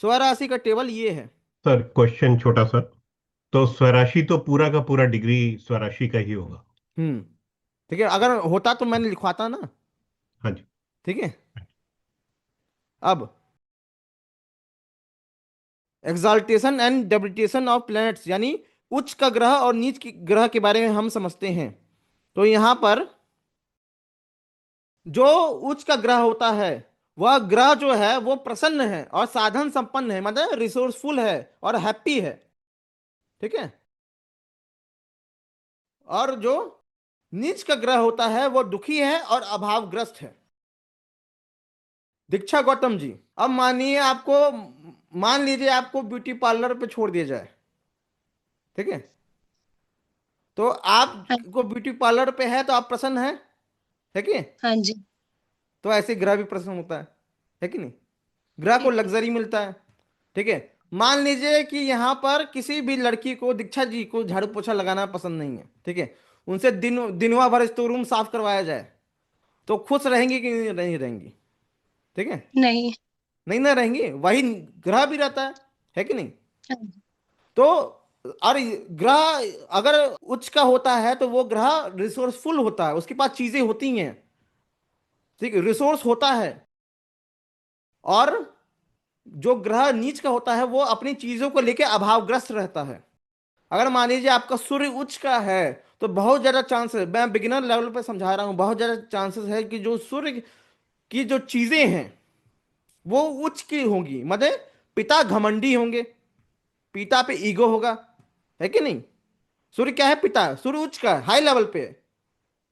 स्वराशि का टेबल ये है। सर क्वेश्चन छोटा सा, तो स्वराशि तो पूरा का पूरा डिग्री स्वराशि का ही होगा। ठीक है, अगर होता तो मैंने लिखवाता ना। हाँ जी। ठीक है, अब exaltation and debilitation of planets यानी उच्च का ग्रह और नीच की ग्रह के बारे में हम समझते हैं। तो यहां पर जो उच्च का ग्रह होता है वह ग्रह जो है वो प्रसन्न है और साधन संपन्न है, मतलब रिसोर्सफुल है और हैप्पी है, ठीक है। और जो नीच का ग्रह होता है वो दुखी है और अभावग्रस्त है। दीक्षा गौतम जी, अब मान लीजिए आपको ब्यूटी पार्लर पे छोड़ दिया जाए, ठीक है, तो आपको ब्यूटी पार्लर पे है तो आप प्रसन्न हैं, है कि। हाँ जी। तो ऐसे ग्रह भी प्रसन्न होता है कि नहीं, ग्रह को लग्जरी मिलता है, ठीक है। मान लीजिए कि यहां पर किसी भी लड़की को, दीक्षा जी को झाड़ू पोछा लगाना पसंद नहीं है, ठीक है, उनसे दिनवा भर स्टोर रूम साफ करवाया जाए तो खुश रहेंगी कि नहीं रहेंगी, ठीक है। नहीं। नहीं ना रहेंगी, वही ग्रह भी रहता है कि नहीं। हाँ जी। तो और ग्रह अगर उच्च का होता है तो वो ग्रह रिसोर्सफुल होता है, उसके पास चीजें होती हैं, ठीक है, रिसोर्स होता है। और जो ग्रह नीच का होता है वो अपनी चीजों को लेकर अभावग्रस्त रहता है। अगर मान लीजिए आपका सूर्य उच्च का है तो बहुत ज्यादा चांसेस, मैं बिगिनर लेवल पे समझा रहा हूं, बहुत ज्यादा चांसेस है कि जो सूर्य की जो चीजें हैं वो उच्च की होंगी, मतलब पिता घमंडी होंगे, पिता पे ईगो होगा, है कि नहीं। सूर्य क्या है, पिता, सूर्य उच्च का हाई लेवल पे,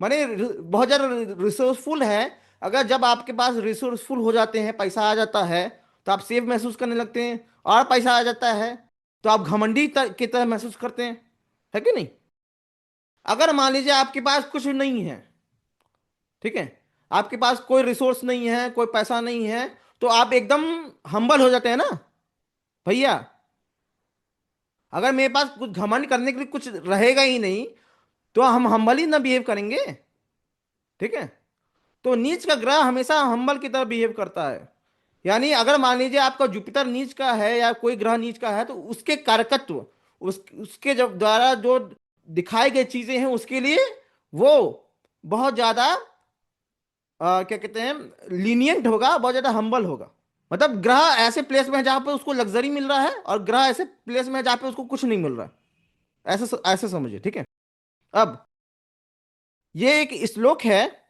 माने बहुत ज्यादा रिसोर्सफुल है। अगर जब आपके पास रिसोर्सफुल हो जाते हैं, पैसा आ जाता है तो आप सेफ महसूस करने लगते हैं, और पैसा आ जाता है तो आप घमंडी की तरह महसूस करते हैं, है कि नहीं। अगर मान लीजिए आपके पास कुछ नहीं है, ठीक है, आपके पास कोई रिसोर्स नहीं है, कोई पैसा नहीं है, तो आप एकदम हम्बल हो जाते हैं ना, भैया। अगर मेरे पास कुछ घमंड करने के लिए कुछ रहेगा ही नहीं तो हम हम्बल ही ना बिहेव करेंगे, ठीक है। तो नीच का ग्रह हमेशा हम्बल की तरह बिहेव करता है। यानी अगर मान लीजिए आपका जुपिटर नीच का है या कोई ग्रह नीच का है तो उसके कारकत्व, उसके जब द्वारा जो दिखाई गई चीजें हैं उसके लिए वो बहुत ज्यादा क्या कहते हैं, लीनियंट होगा, बहुत ज्यादा हम्बल होगा। मतलब ग्रह ऐसे प्लेस में है जहां पे उसको लग्जरी मिल रहा है और ग्रह ऐसे प्लेस में है जहां पे उसको कुछ नहीं मिल रहा है। ऐसे ऐसे समझिए, ठीक है। अब ये एक श्लोक है।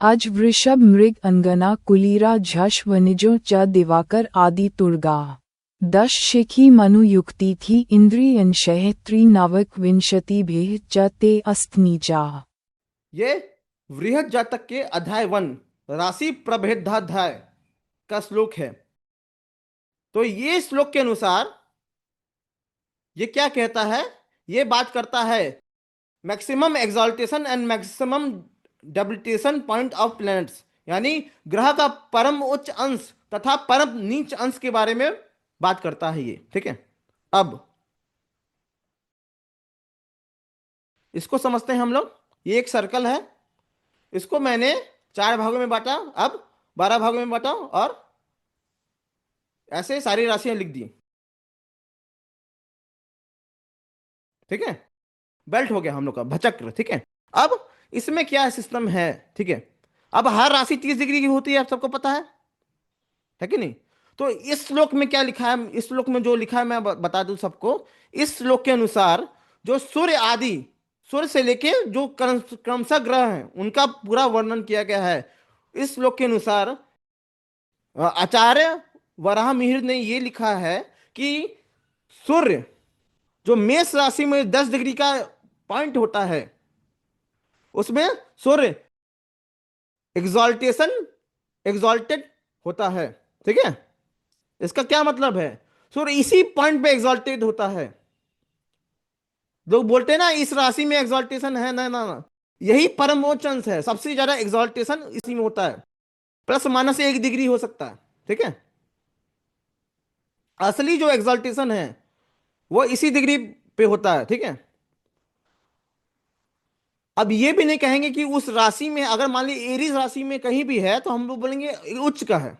अज वृषभ मृग अंगना कुलीरा झष वनिजो च दिवाकर आदि तुर्गा दश शिखी मनु युक्ति थी इंद्रियंशः त्रिनवक विंशति भेह च ते अस्तनीचा। ये वृहद जातक के अध्याय 1 राशि प्रभेदाध्याय का श्लोक है। तो ये श्लोक के अनुसार ये क्या कहता है, ये बात करता है maximum exaltation and maximum debilitation point of planets, यानी ग्रह का परम उच्च अंश तथा परम नीच अंश के बारे में बात करता है ये, ठीक है। अब इसको समझते हैं हम लोग। ये एक सर्कल है, इसको मैंने 4 भागों में बांटा, अब 12 भागों में बांटा और ऐसे सारी राशियां लिख दी, ठीक है। बेल्ट हो गया हम लोग का भचक्र, ठीक है। अब इसमें क्या सिस्टम है, ठीक है। अब हर राशि 30 डिग्री की होती है, आप सबको पता है कि नहीं। तो इस श्लोक में क्या लिखा है, इस श्लोक में जो लिखा है मैं बता दूं सबको। इस श्लोक के अनुसार जो सूर्य आदि, सूर्य से लेके जो क्रमशः ग्रह हैं उनका पूरा वर्णन किया गया है। इस श्लोक के अनुसार आचार्य वराह मिहिर ने ये लिखा है कि सूर्य जो मेष राशि में 10 डिग्री का पॉइंट होता है उसमें सूर्य एग्जॉल्टेड होता है, ठीक है। इसका क्या मतलब है, सूर्य इसी पॉइंट पे एग्जॉल्टेड होता है। लोग बोलते हैं ना इस राशि में एग्जॉल्टेशन है, ना ना ना, यही परमोच्च अंश है। सबसे ज्यादा एग्जॉल्टेशन इसी में होता है, प्लस माइनस 1 डिग्री हो सकता है, ठीक है। असली जो एग्जॉल्टेशन है वो इसी डिग्री पे होता है, ठीक है। अब ये भी नहीं कहेंगे कि उस राशि में, अगर मान ली एरीज राशि में कहीं भी है तो हम लोग बोलेंगे उच्च का है।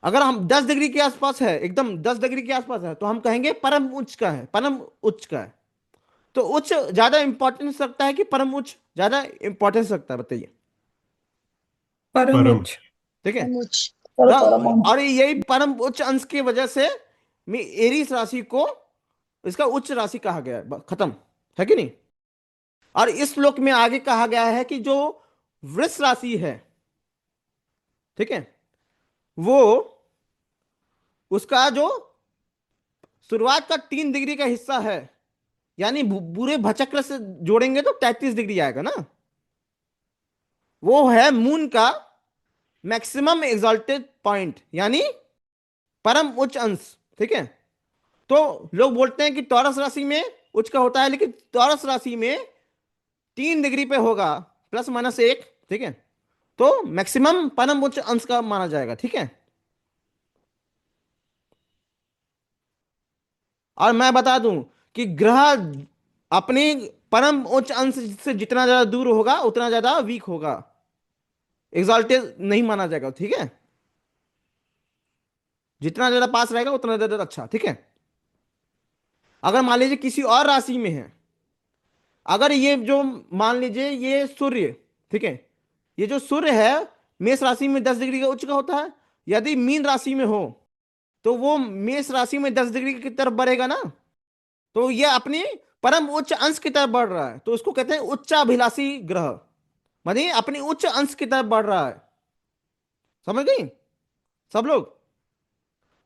अगर हम 10 डिग्री के आसपास है, एकदम 10 डिग्री के आसपास है, तो हम कहेंगे परम उच्च का है, परम उच्च का है। तो उच्च ज्यादा इंपॉर्टेंस रखता है कि परम उच्च ज्यादा इंपॉर्टेंस रखता है, बताइए। परम उच्च, ठीक है। मुझ और यही परम उच्च अंश की वजह से एरीज राशि को इसका उच्च राशि कहा गया है, खत्म, है कि नहीं। और इस श्लोक में आगे कहा गया है कि जो वृष राशि है, ठीक है, वो उसका जो शुरुआत का 3 डिग्री का हिस्सा है, यानी पूरे भचक्र से जोड़ेंगे तो 33 डिग्री आएगा ना, वो है मून का मैक्सिमम एग्जॉल्टेड पॉइंट, यानी परम उच्च अंश, ठीक है। तो लोग बोलते हैं कि टॉरस राशि में उच्च का होता है, लेकिन टॉरस राशि में 3 डिग्री पे होगा, प्लस माइनस 1, ठीक है। तो मैक्सिमम परम उच्च अंश का माना जाएगा, ठीक है। और मैं बता दूं कि ग्रह अपने परम उच्च अंश से जितना ज्यादा दूर होगा उतना ज्यादा वीक होगा, एग्जॉल्टेड नहीं माना जाएगा, ठीक है। जितना ज्यादा पास रहेगा उतना ज्यादा अच्छा, ठीक है। अगर मान लीजिए किसी और राशि में है, अगर ये जो मान लीजिए ये सूर्य, ठीक है, ये जो सूर्य है मेष राशि में 10 डिग्री का उच्च का होता है। यदि मीन राशि में हो तो वो मेष राशि में 10 डिग्री की तरफ बढ़ेगा ना, तो ये अपनी परम उच्च अंश की तरफ बढ़ रहा है, तो उसको कहते हैं उच्चाभिलाषी ग्रह, मानिए अपनी उच्च अंश की तरफ बढ़ रहा है। समझ गई सब लोग।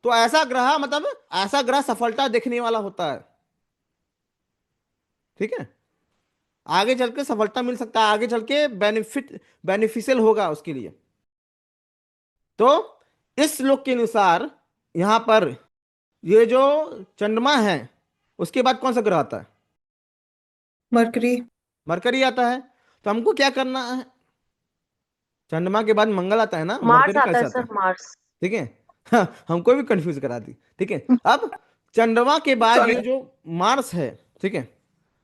तो ऐसा ग्रह, मतलब ऐसा ग्रह सफलता देखने वाला होता है, ठीक है। आगे चल के सफलता मिल सकता है, आगे चल के बेनिफिशियल होगा उसके लिए। तो इस श्लोक के अनुसार यहां पर ये जो चंद्रमा है उसके बाद कौन सा ग्रह आता है, मरकरी आता है। तो हमको क्या करना है, चंद्रमा के बाद मंगल आता है ना, मार्स मरकरी आता कैसे है आता सर, है, मार्स। ठीक है। हाँ, हमको भी कंफ्यूज करा दी। ठीक है, अब चंद्रमा के बाद ये जो मार्स है, ठीक है,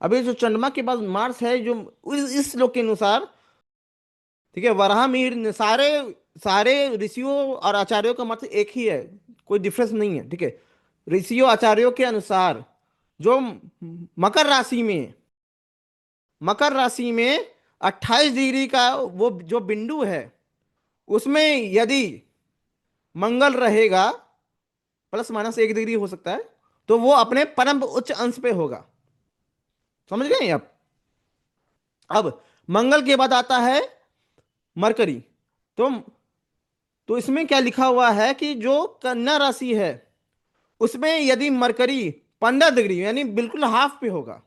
अब ये जो चंद्रमा के बाद मार्स है, जो इस श्लोक के अनुसार, ठीक है, वराह मिहिर ने सारे सारे ऋषियों और आचार्यों का मत एक ही है, कोई डिफरेंस नहीं है। ठीक है, ऋषियों आचार्यों के अनुसार जो मकर राशि में 28 डिग्री का वो जो बिंदु है, उसमें यदि मंगल रहेगा, प्लस माइनस 1 डिग्री हो सकता है, तो वो अपने परम उच्च अंश पे होगा। समझ गए आप? अब मंगल के बाद आता है मरकरी। तो इसमें क्या लिखा हुआ है कि जो कन्या राशि है, उसमें यदि मरकरी 15 डिग्री यानी बिल्कुल हाफ पे होगा,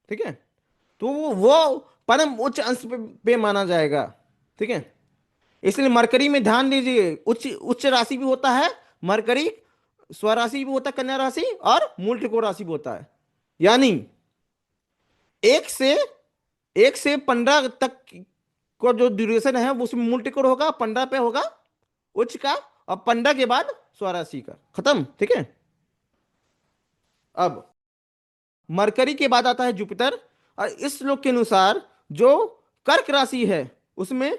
ठीक है, तो वो परम उच्च अंश पे माना जाएगा। ठीक है, इसलिए मरकरी में ध्यान दीजिए, उच्च उच्च राशि भी होता है मरकरी, स्वराशि भी होता है कन्या राशि, और मूल त्रिकोण राशि भी होता है। यानी 1 से 15 तक को जो ड्यूरेशन है वो उसमें मूल त्रिकोण होगा, 15 पे होगा उच्च का, और 15 के बाद स्वराशि का, खत्म। ठीक है, अब मरकरी के बाद आता है जुपिटर, और इस श्लोक के अनुसार जो कर्क राशि है, उसमें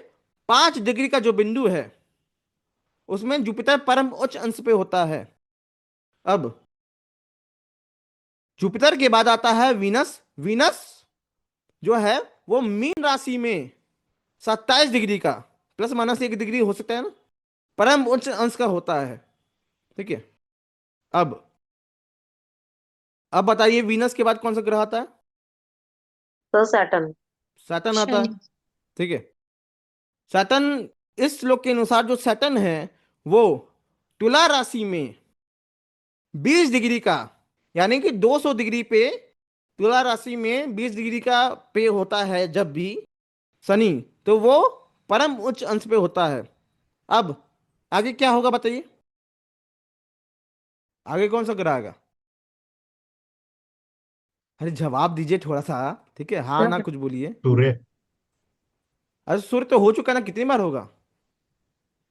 5 डिग्री का जो बिंदु है, उसमें जुपिटर परम उच्च अंश पे होता है। अब जुपिटर के बाद आता है वीनस। वीनस जो है वो मीन राशि में 27 डिग्री का, प्लस माइनस 1 डिग्री हो सकता है ना, परम उच्च अंश का होता है। ठीक है, अब बताइए वीनस के बाद कौन सा ग्रह आता है? Sir Saturn. सैटर्न आता है। शनि। ठीक है, सैटर्न, इस श्लोक के अनुसार जो सैटर्न है वो तुला राशि में 20 डिग्री का, यानी कि 200 डिग्री पे, तुला राशि में 20 डिग्री का पे होता है जब भी शनि, तो वो परम उच्च अंश पे होता है। अब आगे क्या होगा बताइए, आगे कौन सा ग्रह आएगा? अरे जवाब दीजिए थोड़ा सा, ठीक है, हाँ ना कुछ बोलिए। सूर्य। अरे सूर्य तो हो चुका ना, कितनी बार होगा?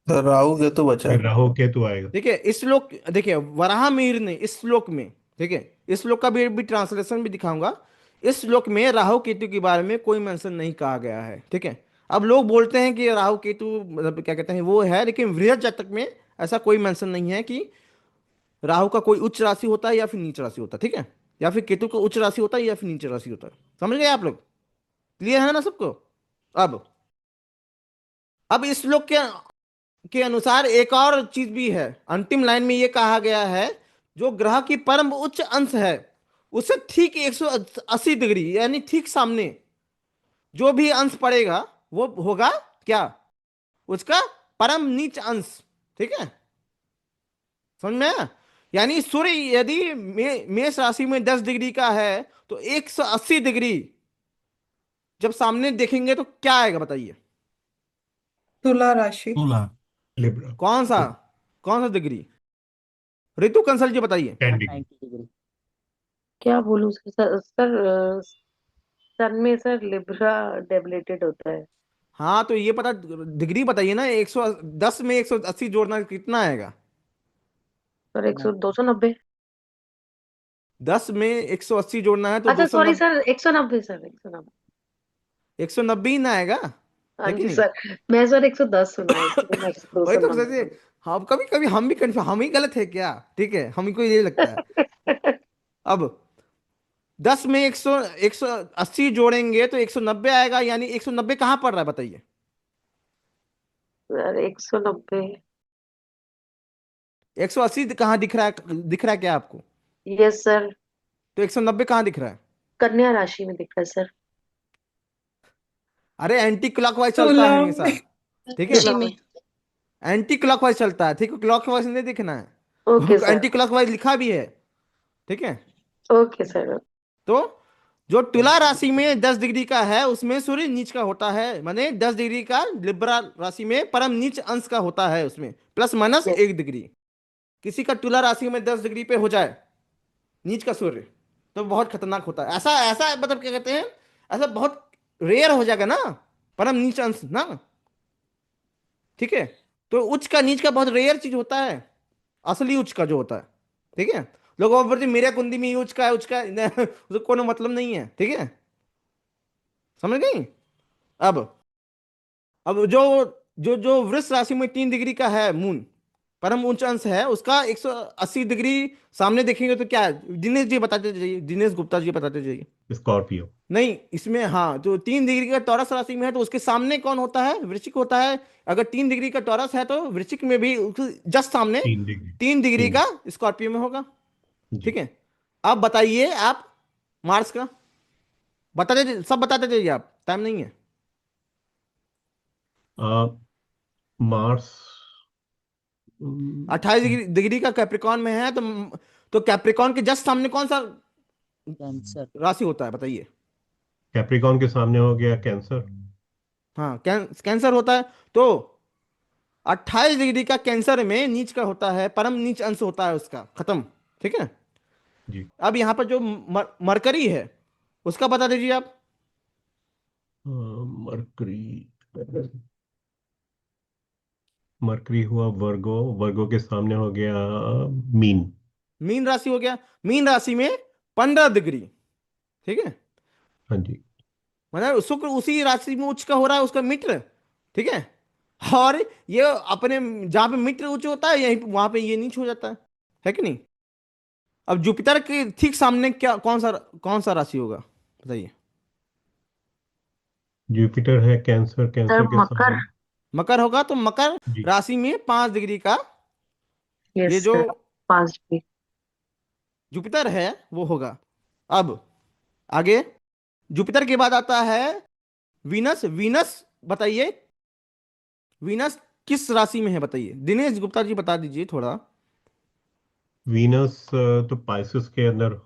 सर राहु केतु बचा फिर है। राहु केतु आएगा। ठीक है, इस श्लोक देखिए, वराह मिहिर ने इस श्लोक में, ठीक है, इस श्लोक का भी ट्रांसलेशन भी दिखाऊंगा। इस श्लोक में राहु केतु के बारे में कोई मेंशन नहीं कहा गया है। ठीक है, अब लोग बोलते हैं कि राहु केतु मतलब क्या कहते हैं वो है, लेकिन वृहद जातक में ऐसा कोई मेंशन नहीं है कि राहु का कोई उच्च राशि होता है या फिर नीच राशि होता है। ठीक है, या फिर केतु का उच्च राशि होता है या फिर नीच राशि होता है। समझ गए आप लोग? क्लियर है ना सबको? अब इस श्लोक के अनुसार एक और चीज भी है, अंतिम लाइन में ये कहा गया है, जो ग्रह की परम उच्च अंश है उससे ठीक 180 डिग्री यानी ठीक सामने जो भी अंश पड़ेगा वो होगा क्या? उसका परम नीच अंश। ठीक है, समझ में आया? यानी सूर्य यदि मेष राशि में 10 डिग्री का है, तो 180 डिग्री जब सामने देखेंगे तो क्या आएगा बताइए? तुला राशि। तुला। लिब्रा। कौन सा डिग्री? ऋतु कंसल जी बताइए। 10 डिग्री। 90 डिग्री। क्या बोलूं सर? सर सन में सर लिब्रा डेबिलेटेड होता है। हाँ, तो ये पता, डिग्री बताइए ना, 110 में 180 जोड़ना कितना आएगा? सर 290। 10 में 180 जोड़ना है तो अच्छा सॉरी 290, सर, 190 सर, 190। 190 ही ना आएगा, हाँ है कि जी नहीं? सर, मैं सर 110 सुना है, इसलिए मैं वही तो 290 सोचिए, हम कभी कभी हम भी कंफ्यूज, हम ही गलत है क्या? ठीक है, हमको ये लगता है। अब 10 में 180 जोड़ेंगे तो 190 आएगा, यानी 190 कहाँ पड़ रहा है बताइए? सर 190। 180 कहाँ दिख रहा है? दिख रहा है क्या आपको? यस सर, तो 190 कहाँ दिख रहा है? कन्या राशि में दिख रहा है सर। अरे एंटी क्लॉकवाइज चलता तुला है हमेशा। ठीक है, राशि में। एंटी क्लॉकवाइज चलता है, ठीक है, क्लॉकवाइज नहीं दिखना है, ओके सर, एंटी क्लॉकवाइज लिखा भी है। ठीक है, ओके सर। तो जो तुला राशि में 10 डिग्री का है उसमें सूर्य नीच का होता है, माने 10 डिग्री का लिब्रा राशि में परम नीच अंश का होता है, उसमें प्लस माइनस 1 डिग्री। किसी का तुला राशि में 10 डिग्री पे हो जाए नीच का सूर्य, तो बहुत खतरनाक होता है। ऐसा ऐसा मतलब क्या कहते हैं, ऐसा बहुत रेयर हो जाएगा ना, परम नीच अंश ना। ठीक है, तो उच्च का नीच का बहुत रेयर चीज होता है, असली उच्च का जो होता है, ठीक है। लोगों पर मेरे कुंडी में उच्च का है, उच्च का है, उसको कोनो मतलब नहीं है, ठीक है, समझ गई। अब अब जो जो वृष राशि में 3 डिग्री का है मून, परम उच्च अंश है उसका 180 डिग्री सामने देखेंगे तो क्या है, दिनेश जी बताते जाइए, दिनेश गुप्ता जी बताते जाइए। स्कॉर्पियो। नहीं, इसमें हाँ, जो 3 डिग्री का टॉरस राशि में है तो उसके सामने कौन होता है, वृश्चिक होता है। अगर 3 डिग्री का टॉरस है तो वृश्चिक में भी जस्ट सामने 3 डिग्री। 3 डिग्री तीन। का स्कॉर्पियो में होगा, जी। ठीक है। अब बताइए आप मार्स का, बताते सब बताते जाइए आप, टाइम नहीं है। आ, मार्स 28 डिग्री का कैप्रिकॉन में है, तो कैप्रिकॉन के जस्ट सामने कौन सा कैंसर। राशि होता है बताइए। कैप्रिकॉन के सामने हो गया कैंसर। हाँ, कैंसर होता है। तो 28 डिग्री का कैंसर में नीच का होता है, परम नीच अंश होता है उसका, खत्म, ठीक है। जी। अब यहाँ पर जो मरकरी है उसका बता दीजिए आप। मरकरी। मरकरी हुआ वर्गो, वर्गो के सामने हो गया मीन। मीन राशि हो गया, मीन राशि में 15 डिग्री, ठीक है। हाँ जी। मतलब शुक्र उसी राशि में उच्च का हो रहा है उसका मित्र, ठीक है। और ये अपने जहां पे मित्र उच्च होता है यहीं वहां पे ये नीच हो जाता है कि नहीं। अब जुपिटर के ठीक सामने क्या कौन सा राशि होगा बताइए। जुपिटर है कैंसर, सर कैंसर के मकर। सामने। मकर होगा, तो मकर जी। राशि में 5 डिग्री का ये यस जो सर, 5 डिग्री। जुपिटर है वो होगा। अब आगे जुपिटर के बाद आता है वीनस। वीनस बताइए, वीनस किस राशि में है बताइए, दिनेश गुप्ता जी बता दीजिए थोड़ा। वीनस तो पाइसेस के अंदर।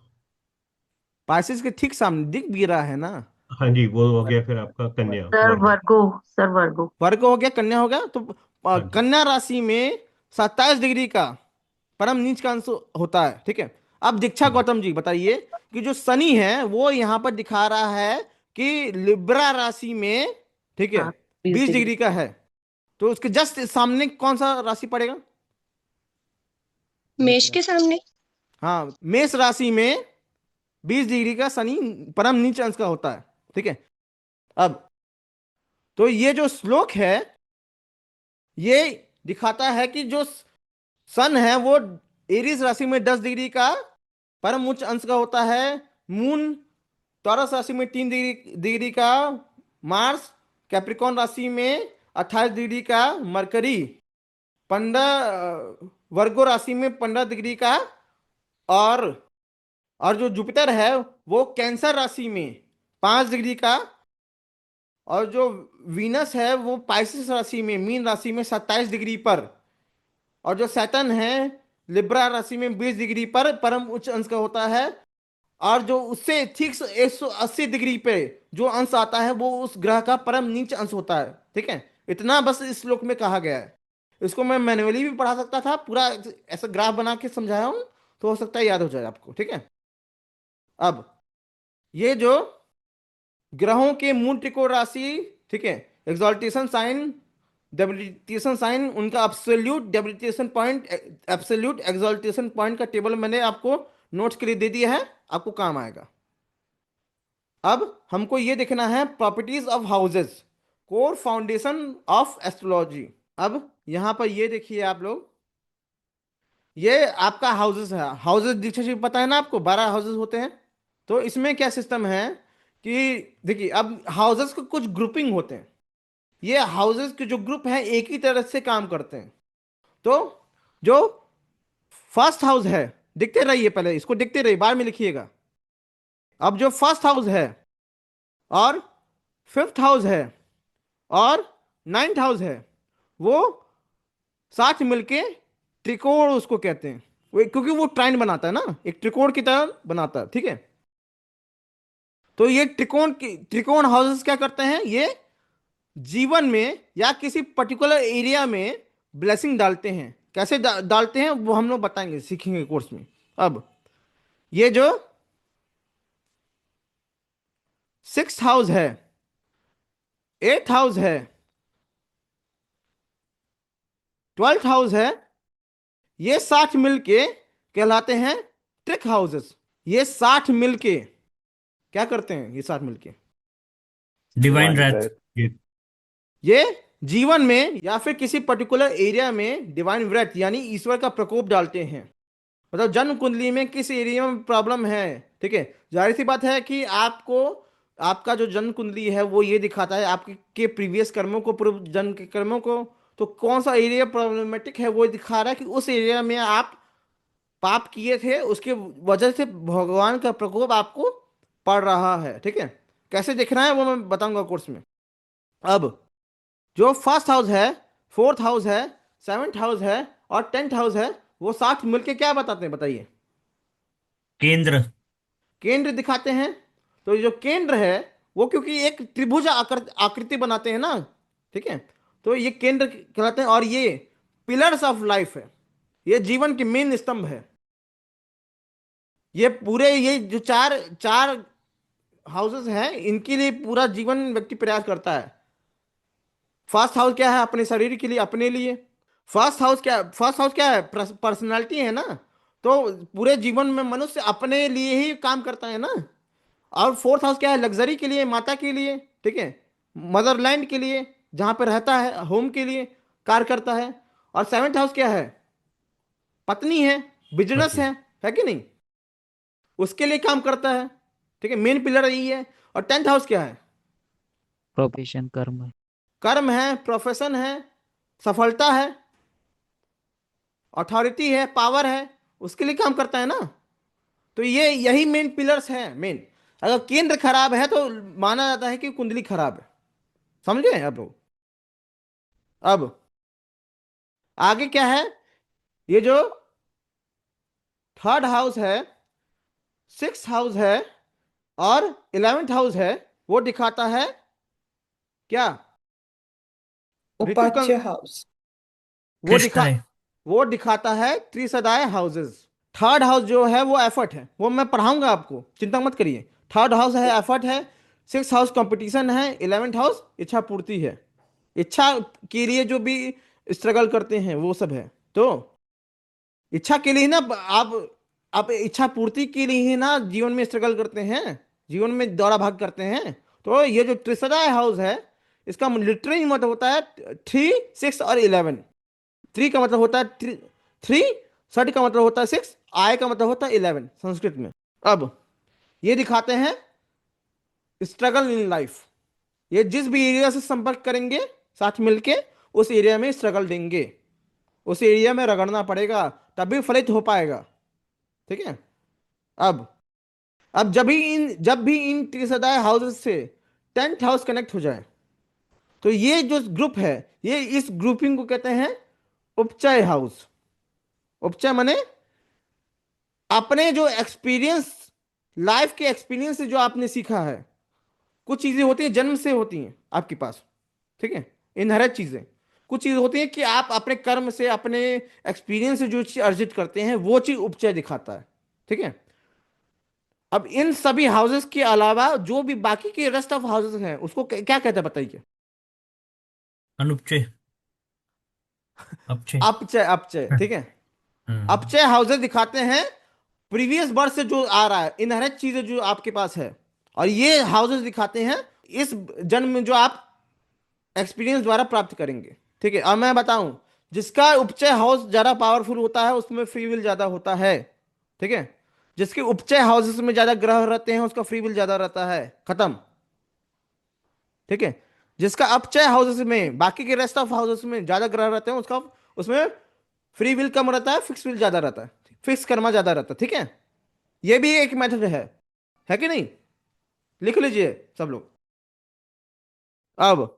पाइसेस के ठीक सामने दिख भी रहा है ना। हाँ जी, वो हो गया फिर आपका कन्या, सर वर्गो। वर्गो। सर वर्गो। वर्ग हो गया, कन्या हो गया, तो हाँ जी। कन्या राशि में 27 डिग्री का परम नीच का अंश होता है, ठीक है। अब दीक्षा जी। गौतम जी बताइए कि जो शनि है वो यहां पर दिखा रहा है कि लिब्रा राशि में, ठीक है, हाँ, 20 बीस डिग्री। डिग्री का है, तो उसके जस्ट सामने कौन सा राशि पड़ेगा। मेष के सामने। हाँ, मेष राशि में 20 डिग्री का शनि परम नीच अंश का होता है, ठीक है। अब तो ये जो श्लोक है ये दिखाता है कि जो सन है वो एरीज राशि में 10 डिग्री का परम उच्च अंश का होता है। मून टॉरस राशि में 3 डिग्री का। मार्स कैप्रिकॉन राशि में 28 डिग्री का। मरकरी 15 वर्गो राशि में 15 डिग्री का। और और जो जुपिटर है वो कैंसर राशि में 5 डिग्री का। और जो वीनस है वो पाइसेस राशि में, मीन राशि में 27 डिग्री पर। और जो सैटर्न है लिब्रा राशि में 20 डिग्री पर परम उच्च अंश का होता है। और जो उससे ठीक 180 डिग्री पे जो अंश आता है वो उस ग्रह का परम नीच अंश होता है, ठीक है। इतना बस इस श्लोक में कहा गया है। इसको मैं मैन्युअली भी पढ़ा सकता था, पूरा ऐसा ग्राफ बना के समझाया हूं, तो हो सकता है याद हो जाए आपको, ठीक है। अब ये जो ग्रहों के मूल त्रिकोण राशि, ठीक है, एक्सॉल्टेशन साइन, डेबिलिटेशन साइन, उनका absolute debilitation point, absolute exaltation point का टेबल मैंने आपको नोट्स के लिए दे दिया है, आपको काम आएगा। अब हमको ये देखना है properties of houses, core foundation of astrology. अब यहां पर ये देखिए आप लोग, ये आपका हाउसेस है। हाउसेस दीक्षा पता है ना आपको, 12 हाउसेस होते हैं। तो इसमें क्या सिस्टम है कि देखिए अब हाउसेस के कुछ ग्रुपिंग होते हैं। ये हाउसेस के जो ग्रुप हैं एक ही तरह से काम करते हैं। तो जो फर्स्ट हाउस है, देखते रहिए, पहले इसको देखते रहिए, बाद में लिखिएगा। अब जो फर्स्ट हाउस है और फिफ्थ हाउस है और नाइन्थ हाउस है वो साथ मिलके त्रिकोण उसको कहते हैं। क्योंकि वो ट्राइन बनाता है ना, एक त्रिकोण की तरह बनाता है, ठीक है। तो ये त्रिकोण हाउसेस क्या करते हैं, ये जीवन में या किसी पर्टिकुलर एरिया में ब्लेसिंग डालते हैं। कैसे डालते हैं वो हम लोग बताएंगे, सीखेंगे कोर्स में। अब ये जो सिक्स्थ हाउस है, एट्थ हाउस है 12th हाउस है, ये 60 मिलके कहलाते हैं ट्रिक हाउसेस। ये 60 मिलके क्या करते हैं? ये 60 मिलके डिवाइन रैथ। ये जीवन में या फिर किसी पर्टिकुलर एरिया में डिवाइन व्रत यानी ईश्वर का प्रकोप डालते हैं। मतलब जन्म कुंडली में किस एरिया में प्रॉब्लम है, ठीक है, जाहिर सी बात है कि आपको आपका जो जन्म कुंडली है वो ये दिखाता है आपके प्रीवियस कर्मों को, पूर्व जन्म के कर्मों को। तो कौन सा एरिया प्रॉब्लमेटिक है वो दिखा रहा है कि उस एरिया में आप पाप किए थे, उसके वजह से भगवान का प्रकोप आपको पड़ रहा है। ठीक है, कैसे देखना है वो मैं बताऊंगा कोर्स में। अब जो फर्स्ट हाउस है, फोर्थ हाउस है, सेवेंथ हाउस है और 10th हाउस है, वो 60 मिलके क्या बताते हैं बताइए? केंद्र। केंद्र दिखाते हैं। तो ये जो केंद्र है वो क्योंकि एक त्रिभुज आकृति बनाते हैं ना, ठीक है, तो ये केंद्र कहलाते हैं। और ये पिलर्स ऑफ लाइफ है, ये जीवन के मेन स्तंभ है। ये पूरे ये जो चार हाउसेस हैं इनके लिए पूरा जीवन व्यक्ति प्रयास करता है। फर्स्ट हाउस क्या है? अपने शरीर के लिए, अपने लिए। फर्स्ट हाउस क्या है? पर्सनालिटी है ना। तो पूरे जीवन में मनुष्य अपने लिए ही काम करता है ना। और फोर्थ हाउस क्या है? लग्जरी के लिए, माता के लिए, ठीक है, मदरलैंड के लिए, जहां पर रहता है, होम के लिए कार्य करता है। और सेवेंथ हाउस क्या है? पत्नी है, बिजनेस है कि नहीं, उसके लिए काम करता है। ठीक है, मेन पिलर यही है। और 10th हाउस क्या है? प्रोफेशन, कर्म। कर्म है, प्रोफेशन है, सफलता है, अथॉरिटी है, पावर है, उसके लिए काम करता है ना। तो ये यही मेन पिलर्स हैं। मेन अगर केंद्र खराब है तो माना जाता है कि कुंडली खराब है। समझ गए आप लोग? अब आगे क्या है? ये जो थर्ड हाउस है, 6th हाउस है और 11th हाउस है, वो दिखाता है क्या? उपाच्य हाउस। वो दिखाता है त्रिसदाय हाउसेस। थर्ड हाउस जो है वो एफर्ट है, वो मैं पढ़ाऊंगा आपको, चिंता मत करिए। थर्ड हाउस है एफर्ट है, 6th हाउस कंपटीशन है, 11th हाउस इच्छा पूर्ति है। इच्छा के लिए जो भी स्ट्रगल करते हैं वो सब है। तो इच्छा के लिए ना आप इच्छा पूर्ति के लिए ही ना जीवन में स्ट्रगल करते हैं, जीवन में दौड़ा भाग करते हैं। तो ये जो त्रिसदाय हाउस है इसका लिटरली मतलब होता है 3, 6 और 11। 3 का मतलब होता है 3, सड का मतलब होता है 6, आय का मतलब होता है 11 संस्कृत में। अब ये दिखाते हैं स्ट्रगल इन लाइफ। ये जिस भी एरिया से संपर्क करेंगे साथ मिलके उस एरिया में स्ट्रगल देंगे, उस एरिया में रगड़ना पड़ेगा तभी फलित हो पाएगा। ठीक है, अब जब भी इन त्रिसदाय हाउसेस से 10th हाउस कनेक्ट हो जाए तो ये जो ग्रुप है, ये इस ग्रुपिंग को कहते हैं उपचय हाउस। उपचय माने अपने जो एक्सपीरियंस, लाइफ के एक्सपीरियंस से जो आपने सीखा है। कुछ चीजें होती हैं जन्म से होती हैं आपके पास, ठीक है, इनहेरेंट चीजें। कुछ चीजें होती हैं कि आप अपने कर्म से, अपने एक्सपीरियंस से जो चीज अर्जित करते हैं वो चीज उपचय दिखाता है। ठीक है, अब इन सभी हाउसेस के अलावा जो भी बाकी के रेस्ट ऑफ हाउसेस हैं उसको क्या कहते हैं बताइए? अनुपचय, अपचय। ठीक है, अपचय हाउसेस दिखाते हैं प्रीवियस बर्थ से जो आ रहा है, इनहेरेंट चीजें जो आपके पास है। और ये हाउसेस दिखाते हैं इस जन्म में जो आप एक्सपीरियंस द्वारा प्राप्त करेंगे। ठीक है, अब मैं बताऊं, जिसका उपचय हाउस ज्यादा पावरफुल होता है उसमें फ्री विल ज्यादा होता है। ठीक है, जिसके उपचय हाउसेस में ज्यादा ग्रह रहते हैं उसका फ्री विल ज्यादा रहता है। खत्म। ठीक है, जिसका अपचय हाउसेस में, बाकी के रेस्ट ऑफ हाउसेस में ज्यादा ग्रह रहते हैं उसका उसमें फ्री विल कम रहता है, फिक्स विल ज्यादा रहता है, फिक्स कर्मा ज्यादा रहता है। ठीक है, यह भी एक मेथड है कि नहीं? लिख लीजिए सब लोग। अब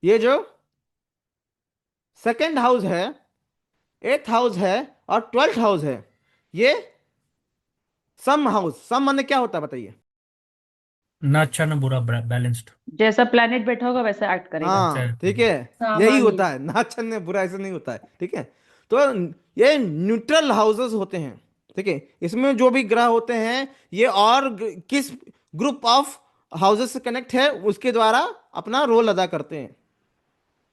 ये जो सेकंड हाउस है, 8th हाउस है और 12th हाउस है, ये सम हाउस। सम माने क्या होता है बताइए? ना अच्छा ना बुरा, बैलेंस्ड। जैसा प्लेनेट बैठा होगा वैसा एक्ट करेगा। हाँ, ठीक है, यही होता है। ना अच्छा ना बुरा ऐसा नहीं होता है। ठीक है, तो ये न्यूट्रल हाउसेस होते हैं। ठीक है, इसमें जो भी ग्रह होते हैं ये और किस ग्रुप ऑफ हाउसेस से कनेक्ट है उसके द्वारा अपना रोल अदा करते हैं।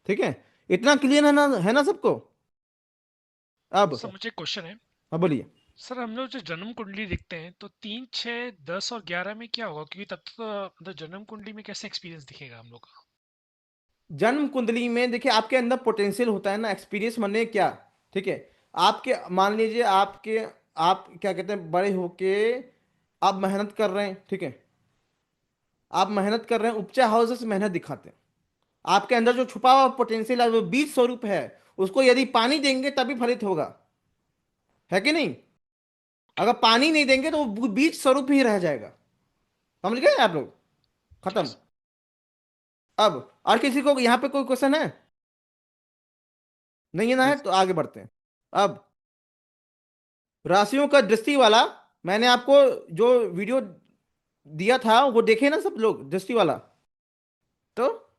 ठीक है, इतना क्लियर है ना सबको? अब सर मुझे क्वेश्चन है। हाँ बोलिए। सर हम लोग जो जन्म कुंडली देखते हैं तो 3, 6, 10 और 11 में क्या होगा, क्योंकि तब तो मतलब जन्म कुंडली में कैसे एक्सपीरियंस दिखेगा हम लोग का? जन्म कुंडली में देखिए आपके अंदर पोटेंशियल होता है ना, एक्सपीरियंस माने क्या, ठीक है। आपके मान लीजिए आपके आप क्या कहते हैं बड़े होके आप मेहनत कर रहे हैं, ठीक है। आप मेहनत कर रहे हैं, उपचा हाउसेस मेहनत दिखाते हैं। आपके अंदर जो छुपा हुआ पोटेंशियल है, वो बीज स्वरूप है, उसको यदि पानी देंगे तभी फलित होगा, है कि नहीं। अगर पानी नहीं देंगे तो वो बीज स्वरूप ही रह जाएगा। समझ गए आप लोग? खत्म। अब और किसी को यहाँ पे कोई क्वेश्चन है? नहीं है ना, है तो आगे बढ़ते हैं। अब राशियों का दृष्टि वाला मैंने आपको जो वीडियो दिया था वो देखे ना सब लोग, दृष्टि वाला। तो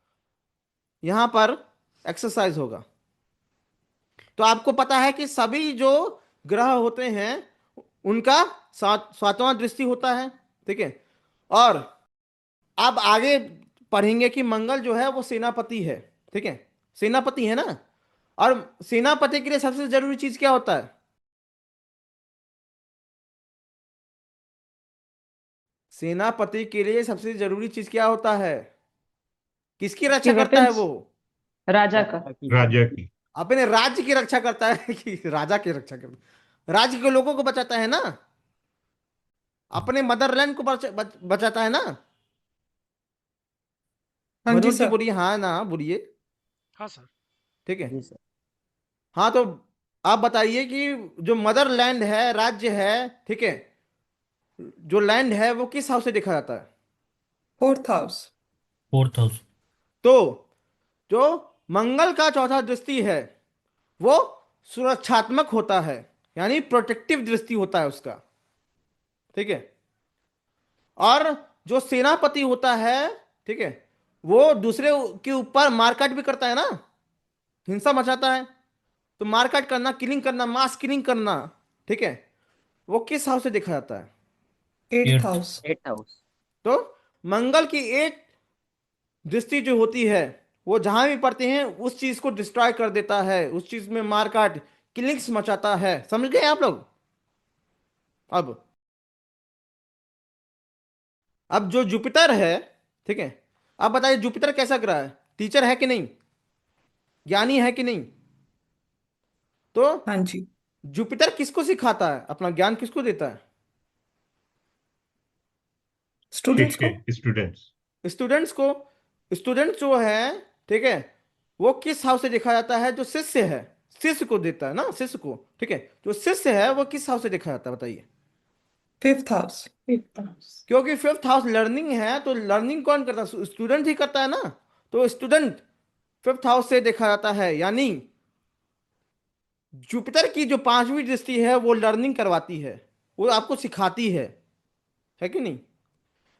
यहां पर एक्सरसाइज होगा। तो आपको पता है कि सभी जो ग्रह होते हैं उनका सातवां दृष्टि होता है, ठीक है। और अब आगे पढ़ेंगे कि मंगल जो है वो सेनापति है, ठीक है। सेनापति है ना, और सेनापति के लिए सबसे जरूरी चीज क्या होता है? सेनापति के लिए सबसे जरूरी चीज क्या होता है? किसकी रक्षा करता है वो? राजा का। राजा की। अपने राज्य की रक्षा करता है कि राजा की रक्षा करता है? राज्य के लोगों को बचाता है ना, अपने मदरलैंड को बचाता है ना। हाँ जी मनोज जी सर। बोलिए, हाँ ना बोलिए। हाँ सर। ठीक है। जी सर। हाँ तो आप बताइए कि जो मदरलैंड है, राज्य है, ठीक है, जो लैंड है वो किस हाउस से देखा जाता है? 4th house. 4th house. तो जो मंगल का चौथा दृष्टि है वो सुरक्षात्मक होता है, यानी प्रोटेक्टिव दृष्टि होता है उसका, ठीक है। और जो सेनापति होता है, ठीक है, वो दूसरे के ऊपर मारकाट भी करता है ना, हिंसा मचाता है। तो मारकाट करना, किलिंग करना, मास किलिंग करना, ठीक है, वो किस हाउस से देखा जाता है? 8th 8th। House. 8th house. तो मंगल की एक दृष्टि जो होती है वो जहां भी पड़ते हैं उस चीज को डिस्ट्रॉय कर देता है, उस चीज में मारकाट किलिंग्स मचाता है। समझ गए आप लोग? अब जो जुपिटर है, ठीक है, अब बताइए जुपिटर कैसा ग्रह है? टीचर है कि नहीं, ज्ञानी है कि नहीं? तो हाँ जी। जुपिटर किसको सिखाता है, अपना ज्ञान किसको देता है? स्टूडेंट्स को। स्टूडेंट्स। स्टूडेंट्स को। स्टूडेंट जो है, ठीक है, वो किस हाउस से देखा जाता है? जो शिष्य है, शिष्य को देता है ना, शिष्य को, ठीक है। जो शिष्य है वो किस हाउस से देखा जाता है बताइए? 5th house. 5th house. क्योंकि 5th हाउस लर्निंग है, तो लर्निंग कौन करता है? स्टूडेंट ही करता है ना। तो स्टूडेंट 5th हाउस से देखा जाता है, यानी जुपिटर की जो पांचवी दृष्टि है वो लर्निंग करवाती है, वो आपको सिखाती है कि नहीं।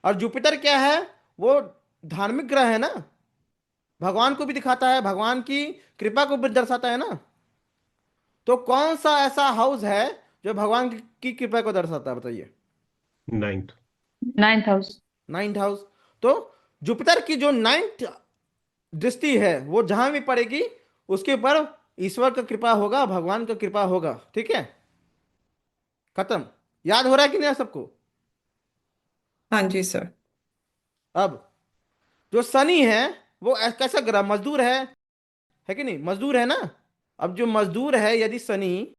और जुपिटर क्या है? वो धार्मिक ग्रह है ना, भगवान को भी दिखाता है, भगवान की कृपा को भी दर्शाता है ना। तो कौन सा ऐसा हाउस है जो भगवान की कृपा को दर्शाता है बताइए? 9th। 9th house. 9th house. तो जुपिटर की जो 9th दृष्टि है वो जहां भी पड़ेगी उसके ऊपर ईश्वर का कृपा होगा, भगवान का कृपा होगा, ठीक है। खत्म। याद हो रहा है कि नहीं सबको? हाँ जी सर। अब जो शनि है वो कैसा ग्रह? मजदूर है कि नहीं? मजदूर है ना। अब जो मजदूर है यदि शनि,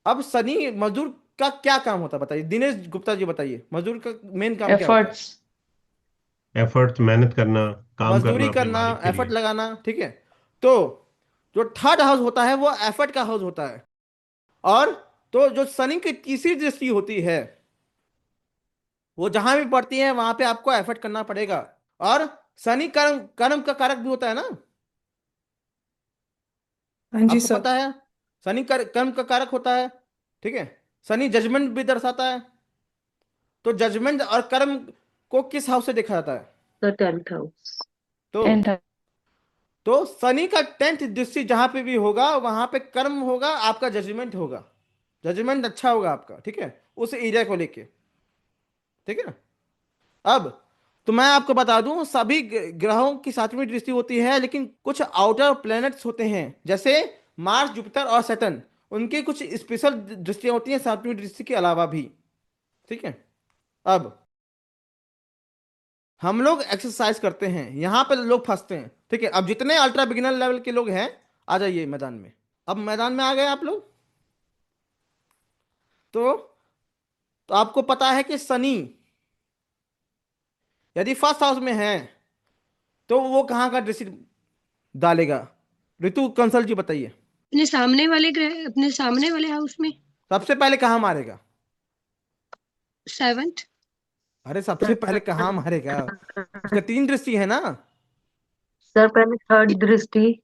अब शनि मजदूर का क्या काम होता है बताइए? दिनेश गुप्ता जी बताइए, मजदूर का मेन काम क्या होता है? एफर्ट्स। एफर्ट्स, मेहनत करना, काम मजदूरी करना अपने करना, मालिक के एफर्ट लिए। लगाना, ठीक है। तो जो 3rd हाउस होता है वो एफर्ट का हाउस होता है। और तो जो शनि की तीसरी दृष्टि होती है वो जहां भी पड़ती है वहां पे आपको एफर्ट करना पड़ेगा। और शनि कर्म कर्म का कारक भी होता है ना, हाँ जी आपको सर। पता है। शनि कर्म का कारक होता है, ठीक है। शनि जजमेंट भी दर्शाता है। तो जजमेंट और कर्म को किस हाउस से देखा जाता है? The 10th house. तो 10th। तो शनि का 10th दृष्टि जहां पे भी होगा वहां पे कर्म होगा, आपका जजमेंट होगा, जजमेंट अच्छा होगा आपका, ठीक है, उस एरिया को लेके, ठीक है। अब तो मैं आपको बता दूं सभी ग्रहों की 7वीं दृष्टि होती है, लेकिन कुछ आउटर प्लैनेट्स होते हैं जैसे मार्स, जुपिटर और सैटर्न, उनके कुछ स्पेशल दृष्टियां होती हैं सातवीं दृष्टि के अलावा भी। ठीक है, अब हम लोग एक्सरसाइज करते हैं, यहां पे लोग फंसते हैं। ठीक है, अब जितने अल्ट्रा बिगिनर लेवल के लोग हैं आ जाइए मैदान में। अब मैदान में आ गए आप लोग। तो आपको पता है कि शनि यदि फर्स्ट हाउस में है तो वो कहाँ का दृष्टि डालेगा? ऋतु कंसल जी बताइए। अपने सामने वाले हाउस में सबसे पहले कहाँ मारेगा? 7th। अरे सबसे पहले कहाँ मारेगा? उसका 3 दृष्टि है ना। सर पहले थर्ड दृष्टि।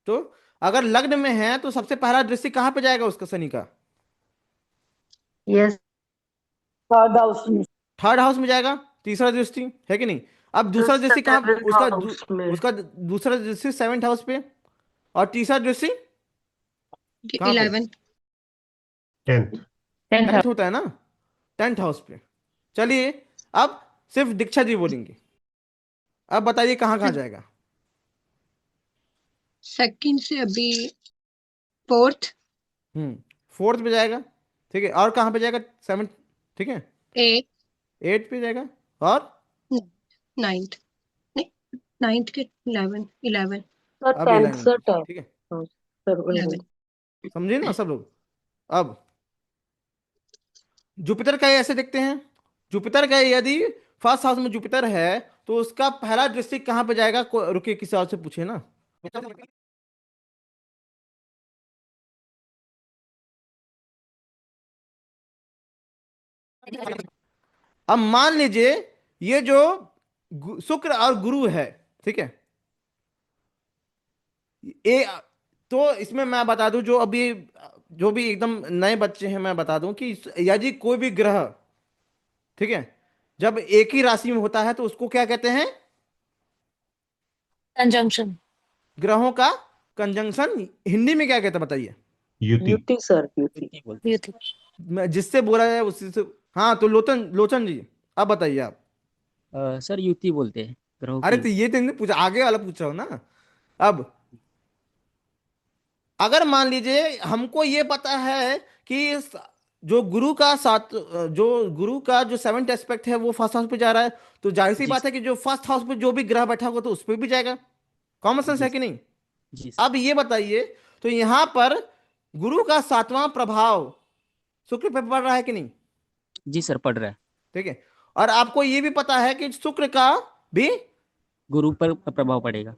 तो अगर लग्न में है तो सबसे पहला दृष्टि कहाँ पे जाएगा उसका शनि का? यस, थर्ड हाउस में। थर्ड हाउस में जाएगा, तीसरा दृष्टि है कि नहीं? अब दूसरा दृष्टि कहाँ? सेवेंथ हाउस में। उसका दूसरा दृष्टि 7th हाउस पे, और तीसरा दृष्टि कहाँ पे? 11th। 10th। 10th होता है ना, 10th हाउस पे। चलिए अब सिर्फ दीक्षा जी बोलेंगे। अब बताइए कहाँ कहाँ जाएगा? सेकंड से अभी 4th। 4th पे जाएगा। ठीक है, और कहाँ पे जाएगा? 7th। ठीक है, 8th। 8th पे जाएगा, और 9th। नहीं, 9th के 11। सर अब 10th 11th सर पे। 10th। ठीक है, सर 11th। समझे ना सब लोग? अब जुपिटर का ऐसे देखते हैं। जुपिटर का यदि फर्स्ट हाउस में जुपिटर है तो उसका पहला दृष्टि कहाँ पे जाएगा? रुकिए किसी और से पूछे ना। अब मान लीजिए ये जो शुक्र और गुरु है, ठीक है, ए तो इसमें मैं बता दूं, जो भी एकदम नए बच्चे हैं, मैं बता दूं कि यदि कोई भी ग्रह, ठीक है, जब एक ही राशि में होता है तो उसको क्या कहते हैं? कंजंक्शन। ग्रहों का कंजंक्शन हिंदी में क्या कहते हैं बताइए? युति। युति सर, युति। युति। मैं जिससे बोला जाए उसी से। हाँ, तो लोचन लोचन जी अब बताइए आप। सर युति बोलते हैं ग्रहों अरे की। तो ये तो नहीं पूछा, आगे वाला पूछ रहा हूं ना। अब अगर मान लीजिए हमको ये पता है कि जो गुरु का जो 7th एस्पेक्ट है वो फर्स्ट हाउस पे जा रहा है, तो जाहिर सी जी बात है कि जो फर्स्ट हाउस पे जो भी ग्रह बैठा होगा तो उस पर भी जाएगा। कॉमन सेंस जी है कि नहीं? जी अब ये बताइए, तो यहां पर गुरु का 7वां प्रभाव शुक्र पे पड़ रहा है कि नहीं? जी सर पढ़ रहा है। ठीक है, और आपको ये भी पता है कि शुक्र का भी गुरु पर प्रभाव पड़ेगा।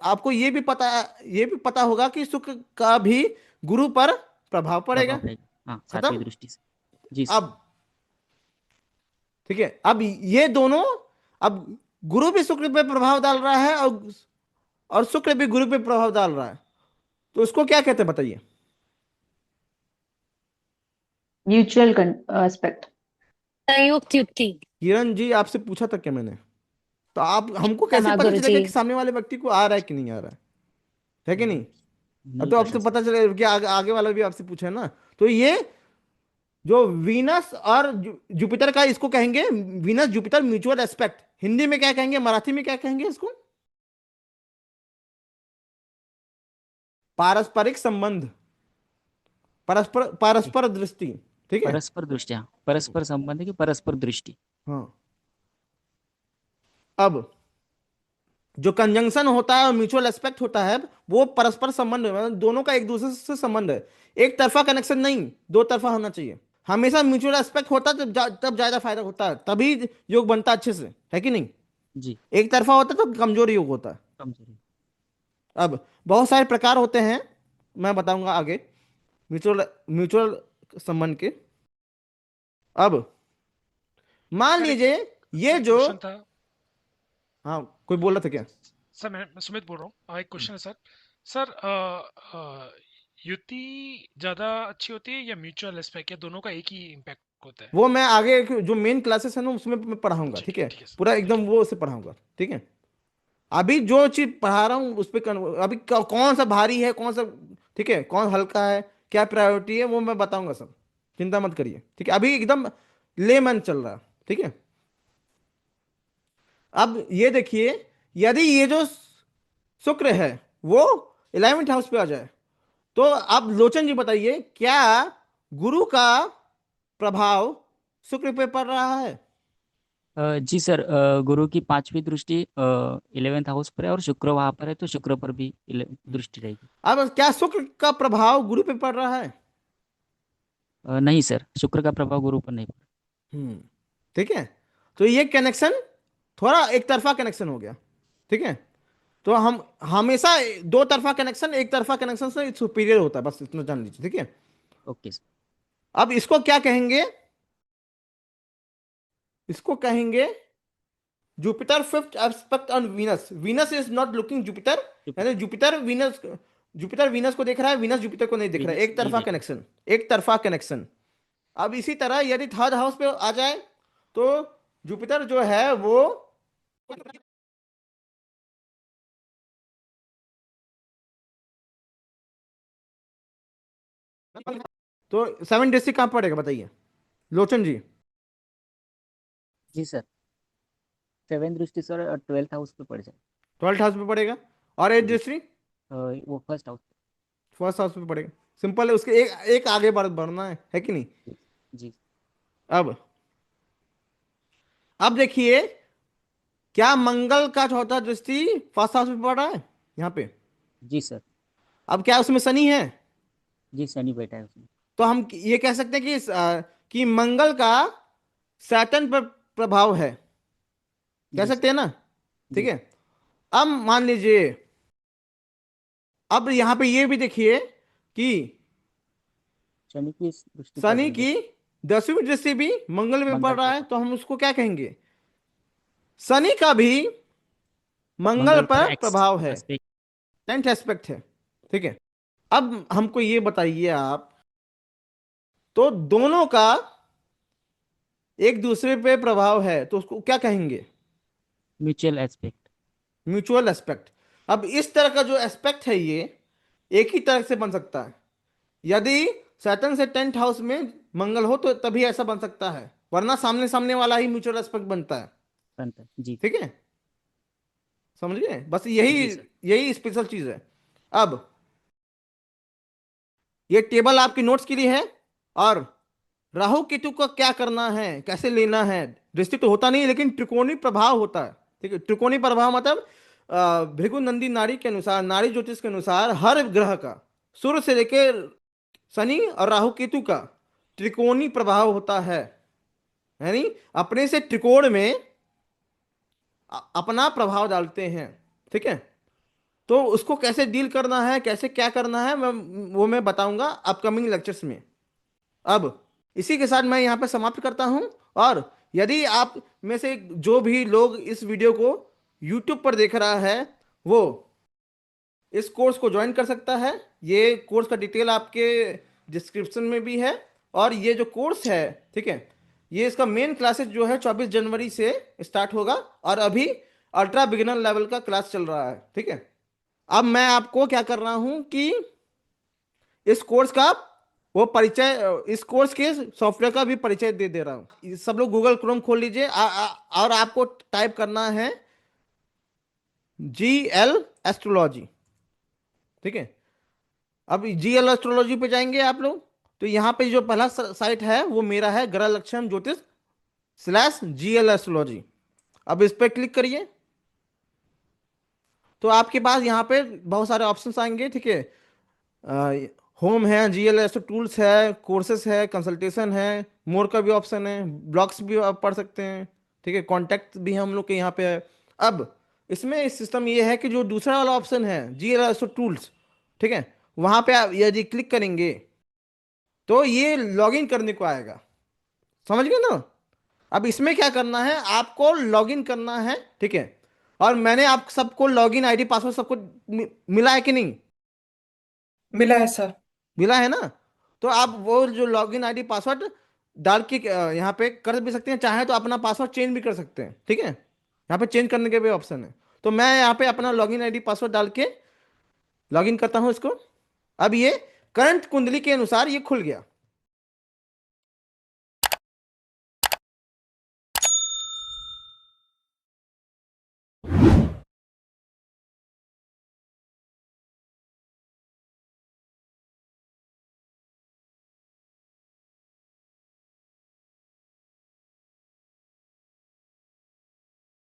आपको ये भी पता होगा कि शुक्र का भी गुरु पर प्रभाव पड़ेगा। प्रभाव पड़ेगा, हाँ, सातवीं खत्म। दृष्टि से। जी सर। अब ठीक है, अब ये दोनों, अब गुरु भी शुक्र पे प्रभाव डाल रहा है और शुक्र भी गुरु पे प्रभाव डाल रहा है, तो उसको क्या कहते हैं बताइए? Mutual aspect. संयुक्त युक्ति। किरण जी आपसे पूछा था क्या मैंने? तो आप हमको कैसे क्षमा पता चलेगा गुरुजी। कि सामने वाले व्यक्ति को आ रहा है कि नहीं आ रहा है कि नहीं? अब नहीं तो पता आपसे सर। पता चलेगा कि आगे वाला भी आपसे पूछा है ना। तो ये जो वीनस और जुपिटर का, इसको कहेंगे Venus Jupiter mutual aspect. Hindi में क्या कहेंगे, मराठी में क्या कहेंगे इसको? पारस्परिक संबंध, परस्पर परस्पर दृष्टि। ठीक है, परस्पर दृष्टि, हाँ, परस्पर संबंध की परस्पर दृष्टि। हाँ। अब जो कंजंक्शन होता है और म्यूचुअल एस्पेक्ट होता है वो परस्पर संबंध है, मतलब दोनों का एक दूसरे से संबंध है। एक तरफा कनेक्शन नहीं, दो तरफा होना चाहिए। हमेशा म्यूचुअल एस्पेक्ट होता है तब ज्यादा फायदा होता है, तभी योग बनता है अच्छे से, है कि नहीं? जी। एक तरफा होता है तो कमजोर योग होता है। कमजोरी। अब बहुत सारे प्रकार होते हैं, मैं बताऊंगा आगे म्यूचुअल म्यूचुअल संबंध के। अब मान सर लीजिए ये एक जो, क्वेश्चन था। हाँ कोई बोल रहा था क्या? सर मैं सुमित बोल रहा हूँ। एक क्वेश्चन है सर। सर युति ज्यादा अच्छी होती है या म्यूचुअल एस्पेक्ट, या दोनों का एक ही इम्पैक्ट होता है? वो मैं आगे जो मेन क्लासेस है ना उसमें मैं पढ़ाऊंगा, ठीक है, ठीक है सर, पूरा थैंक एकदम वो से पढ़ाऊंगा। ठीक है, अभी जो चीज पढ़ा रहा हूँ उस पर अभी कौन सा भारी है, कौन सा, ठीक है, कौन हल्का है, क्या प्रायोरिटी है, वो मैं बताऊंगा सब, चिंता मत करिए। ठीक है, अभी एकदम लेमन चल रहा है। ठीक है, अब ये देखिए, यदि ये जो शुक्र है वो 11th हाउस पे आ जाए तो अब लोचन जी बताइए, क्या गुरु का प्रभाव शुक्र पे पड़ रहा है? जी सर, गुरु की 5वीं दृष्टि 11th हाउस पर है और शुक्र वहां पर है, तो शुक्र पर भी दृष्टि रहेगी। अब क्या शुक्र का प्रभाव गुरु पे पड़ रहा है? नहीं सर, शुक्र का प्रभाव गुरु पर नहीं पड़ा। ठीक है, तो ये कनेक्शन थोड़ा एक तरफा कनेक्शन हो गया। ठीक है, तो हम हमेशा दो तरफा कनेक्शन एक तरफा कनेक्शन से सुपीरियर होता है, बस इतना जान लीजिए। ठीक है, ओके सर। अब इसको क्या कहेंगे? इसको कहेंगे Jupiter fifth aspect on Venus. Venus is not looking Jupiter, यानी जुपिटर वीनस को देख रहा है, वीनस जुपिटर को नहीं देख रहा है। एक तरफा कनेक्शन, एक तरफा कनेक्शन। अब इसी तरह यदि थर्ड हाउस पे आ जाए तो जुपिटर जो है वो तो 7 डिस्ट्रिक्ट कहां पड़ेगा बताइए लोचन जी? जी सर, 7th दृष्टि सर 12th हाउस पे पड़ जाए। 12th हाउस पे पड़ेगा। और 8 डिस्ट्रिक्ट वो फर्स्ट हाउस। फर्स्ट हाउस पे पड़ेगा। सिंपल है, उसके एक एक आगे बढ़ना है कि नहीं? जी। अब देखिए, क्या मंगल का चौथा दृष्टि फर्स्ट हाउस पे पड़ रहा है यहाँ पे? जी सर। अब क्या उसमें शनि है? जी, शनि बैठा है उसमें। तो हम ये कह सकते हैं कि मंगल का सैटर्न पर प्रभाव है, कह सकते हैं ना? ठीक है, अब मान लीजिए, अब यहां पे ये भी देखिए कि शनि की दृष्टि पड़ शनि रही है। की 10वीं दृष्टि भी मंगल में मंगल पड़ रहा पर। है, तो हम उसको क्या कहेंगे? शनि का भी मंगल मंगल पर पर प्रभाव है, एस्पेक्ट। 10th एस्पेक्ट है। ठीक है, अब हमको ये बताइए आप, तो दोनों का एक दूसरे पे प्रभाव है, तो उसको क्या कहेंगे? Mutual aspect. Mutual aspect. अब इस तरह का जो एस्पेक्ट है ये एक ही तरह से बन सकता है, यदि सैटर्न से 10th हाउस में मंगल हो तो तभी ऐसा बन सकता है, वरना सामने सामने वाला ही म्यूचुअल एस्पेक्ट बनता है। जी। ठीक है, समझ गए? बस जी यही सर। यही स्पेशल चीज है। अब ये टेबल आपकी नोट्स के लिए है, और राहु केतु का क्या करना है, कैसे लेना है। दृष्टि तो होता नहीं है, लेकिन त्रिकोणीय प्रभाव होता है। ठीक है, त्रिकोणीय प्रभाव मतलब भृगु नंदी नाड़ी के अनुसार, नाड़ी ज्योतिष के अनुसार हर ग्रह का, सूर्य से लेकर शनि और राहु केतु का त्रिकोणीय प्रभाव होता है, यानी अपने से त्रिकोण में अपना प्रभाव डालते हैं। ठीक है, तो उसको कैसे डील करना है, कैसे क्या करना है, मैं बताऊंगा अपकमिंग लेक्चर्स में। अब इसी के साथ मैं यहाँ पे समाप्त करता हूँ, और यदि आप में से जो भी लोग इस वीडियो को YouTube पर देख रहा है वो इस कोर्स को ज्वाइन कर सकता है। ये कोर्स का डिटेल आपके डिस्क्रिप्शन में भी है, और ये जो कोर्स है, ठीक है, ये इसका मेन क्लासेस जो है 24 जनवरी से स्टार्ट होगा, और अभी अल्ट्रा बिगिनर लेवल का क्लास चल रहा है। ठीक है, अब मैं आपको क्या कर रहा हूं कि इस कोर्स का वो परिचय, इस कोर्स के सॉफ्टवेयर का भी परिचय दे रहा हूं। सब लोग गूगल क्रोम खोल लीजिए, और आपको टाइप करना है GL एस्ट्रोलॉजी। ठीक है, अब GL एस्ट्रोलॉजी पे जाएंगे आप लोग, तो यहाँ पे जो पहला साइट है वो मेरा है, ग्रह लक्षण ज्योतिष /GL एस्ट्रोलॉजी। अब इस पर क्लिक करिए, तो आपके पास यहाँ पे बहुत सारे ऑप्शंस आएंगे। ठीक है, होम है, GL एस्ट्रो टूल्स है, कोर्सेस है, कंसल्टेशन है, मोर का भी ऑप्शन है, ब्लॉग्स भी आप पढ़ सकते हैं। ठीक है, कॉन्टैक्ट भी हम लोग के यहाँ पे है। अब इसमें सिस्टम ये है कि जो दूसरा वाला ऑप्शन है GL एस्ट्रो टूल्स, ठीक है, वहाँ पे आप यदि क्लिक करेंगे तो ये लॉगिन करने को आएगा। समझ गए ना? अब इसमें क्या करना है, आपको लॉगिन करना है। ठीक है, और मैंने आप सबको लॉगिन ID पासवर्ड सबको मिला है कि नहीं? मिला है सर। मिला है ना? तो आप वो जो लॉगिन ID पासवर्ड डाल के यहाँ पे कर भी सकते हैं, चाहे तो अपना पासवर्ड चेंज भी कर सकते हैं। ठीक है, यहाँ पे चेंज करने के भी ऑप्शन है। तो मैं यहाँ पे अपना लॉगिन ID पासवर्ड डाल के लॉगिन करता हूँ इसको। अब ये करंट कुंडली के अनुसार ये खुल गया।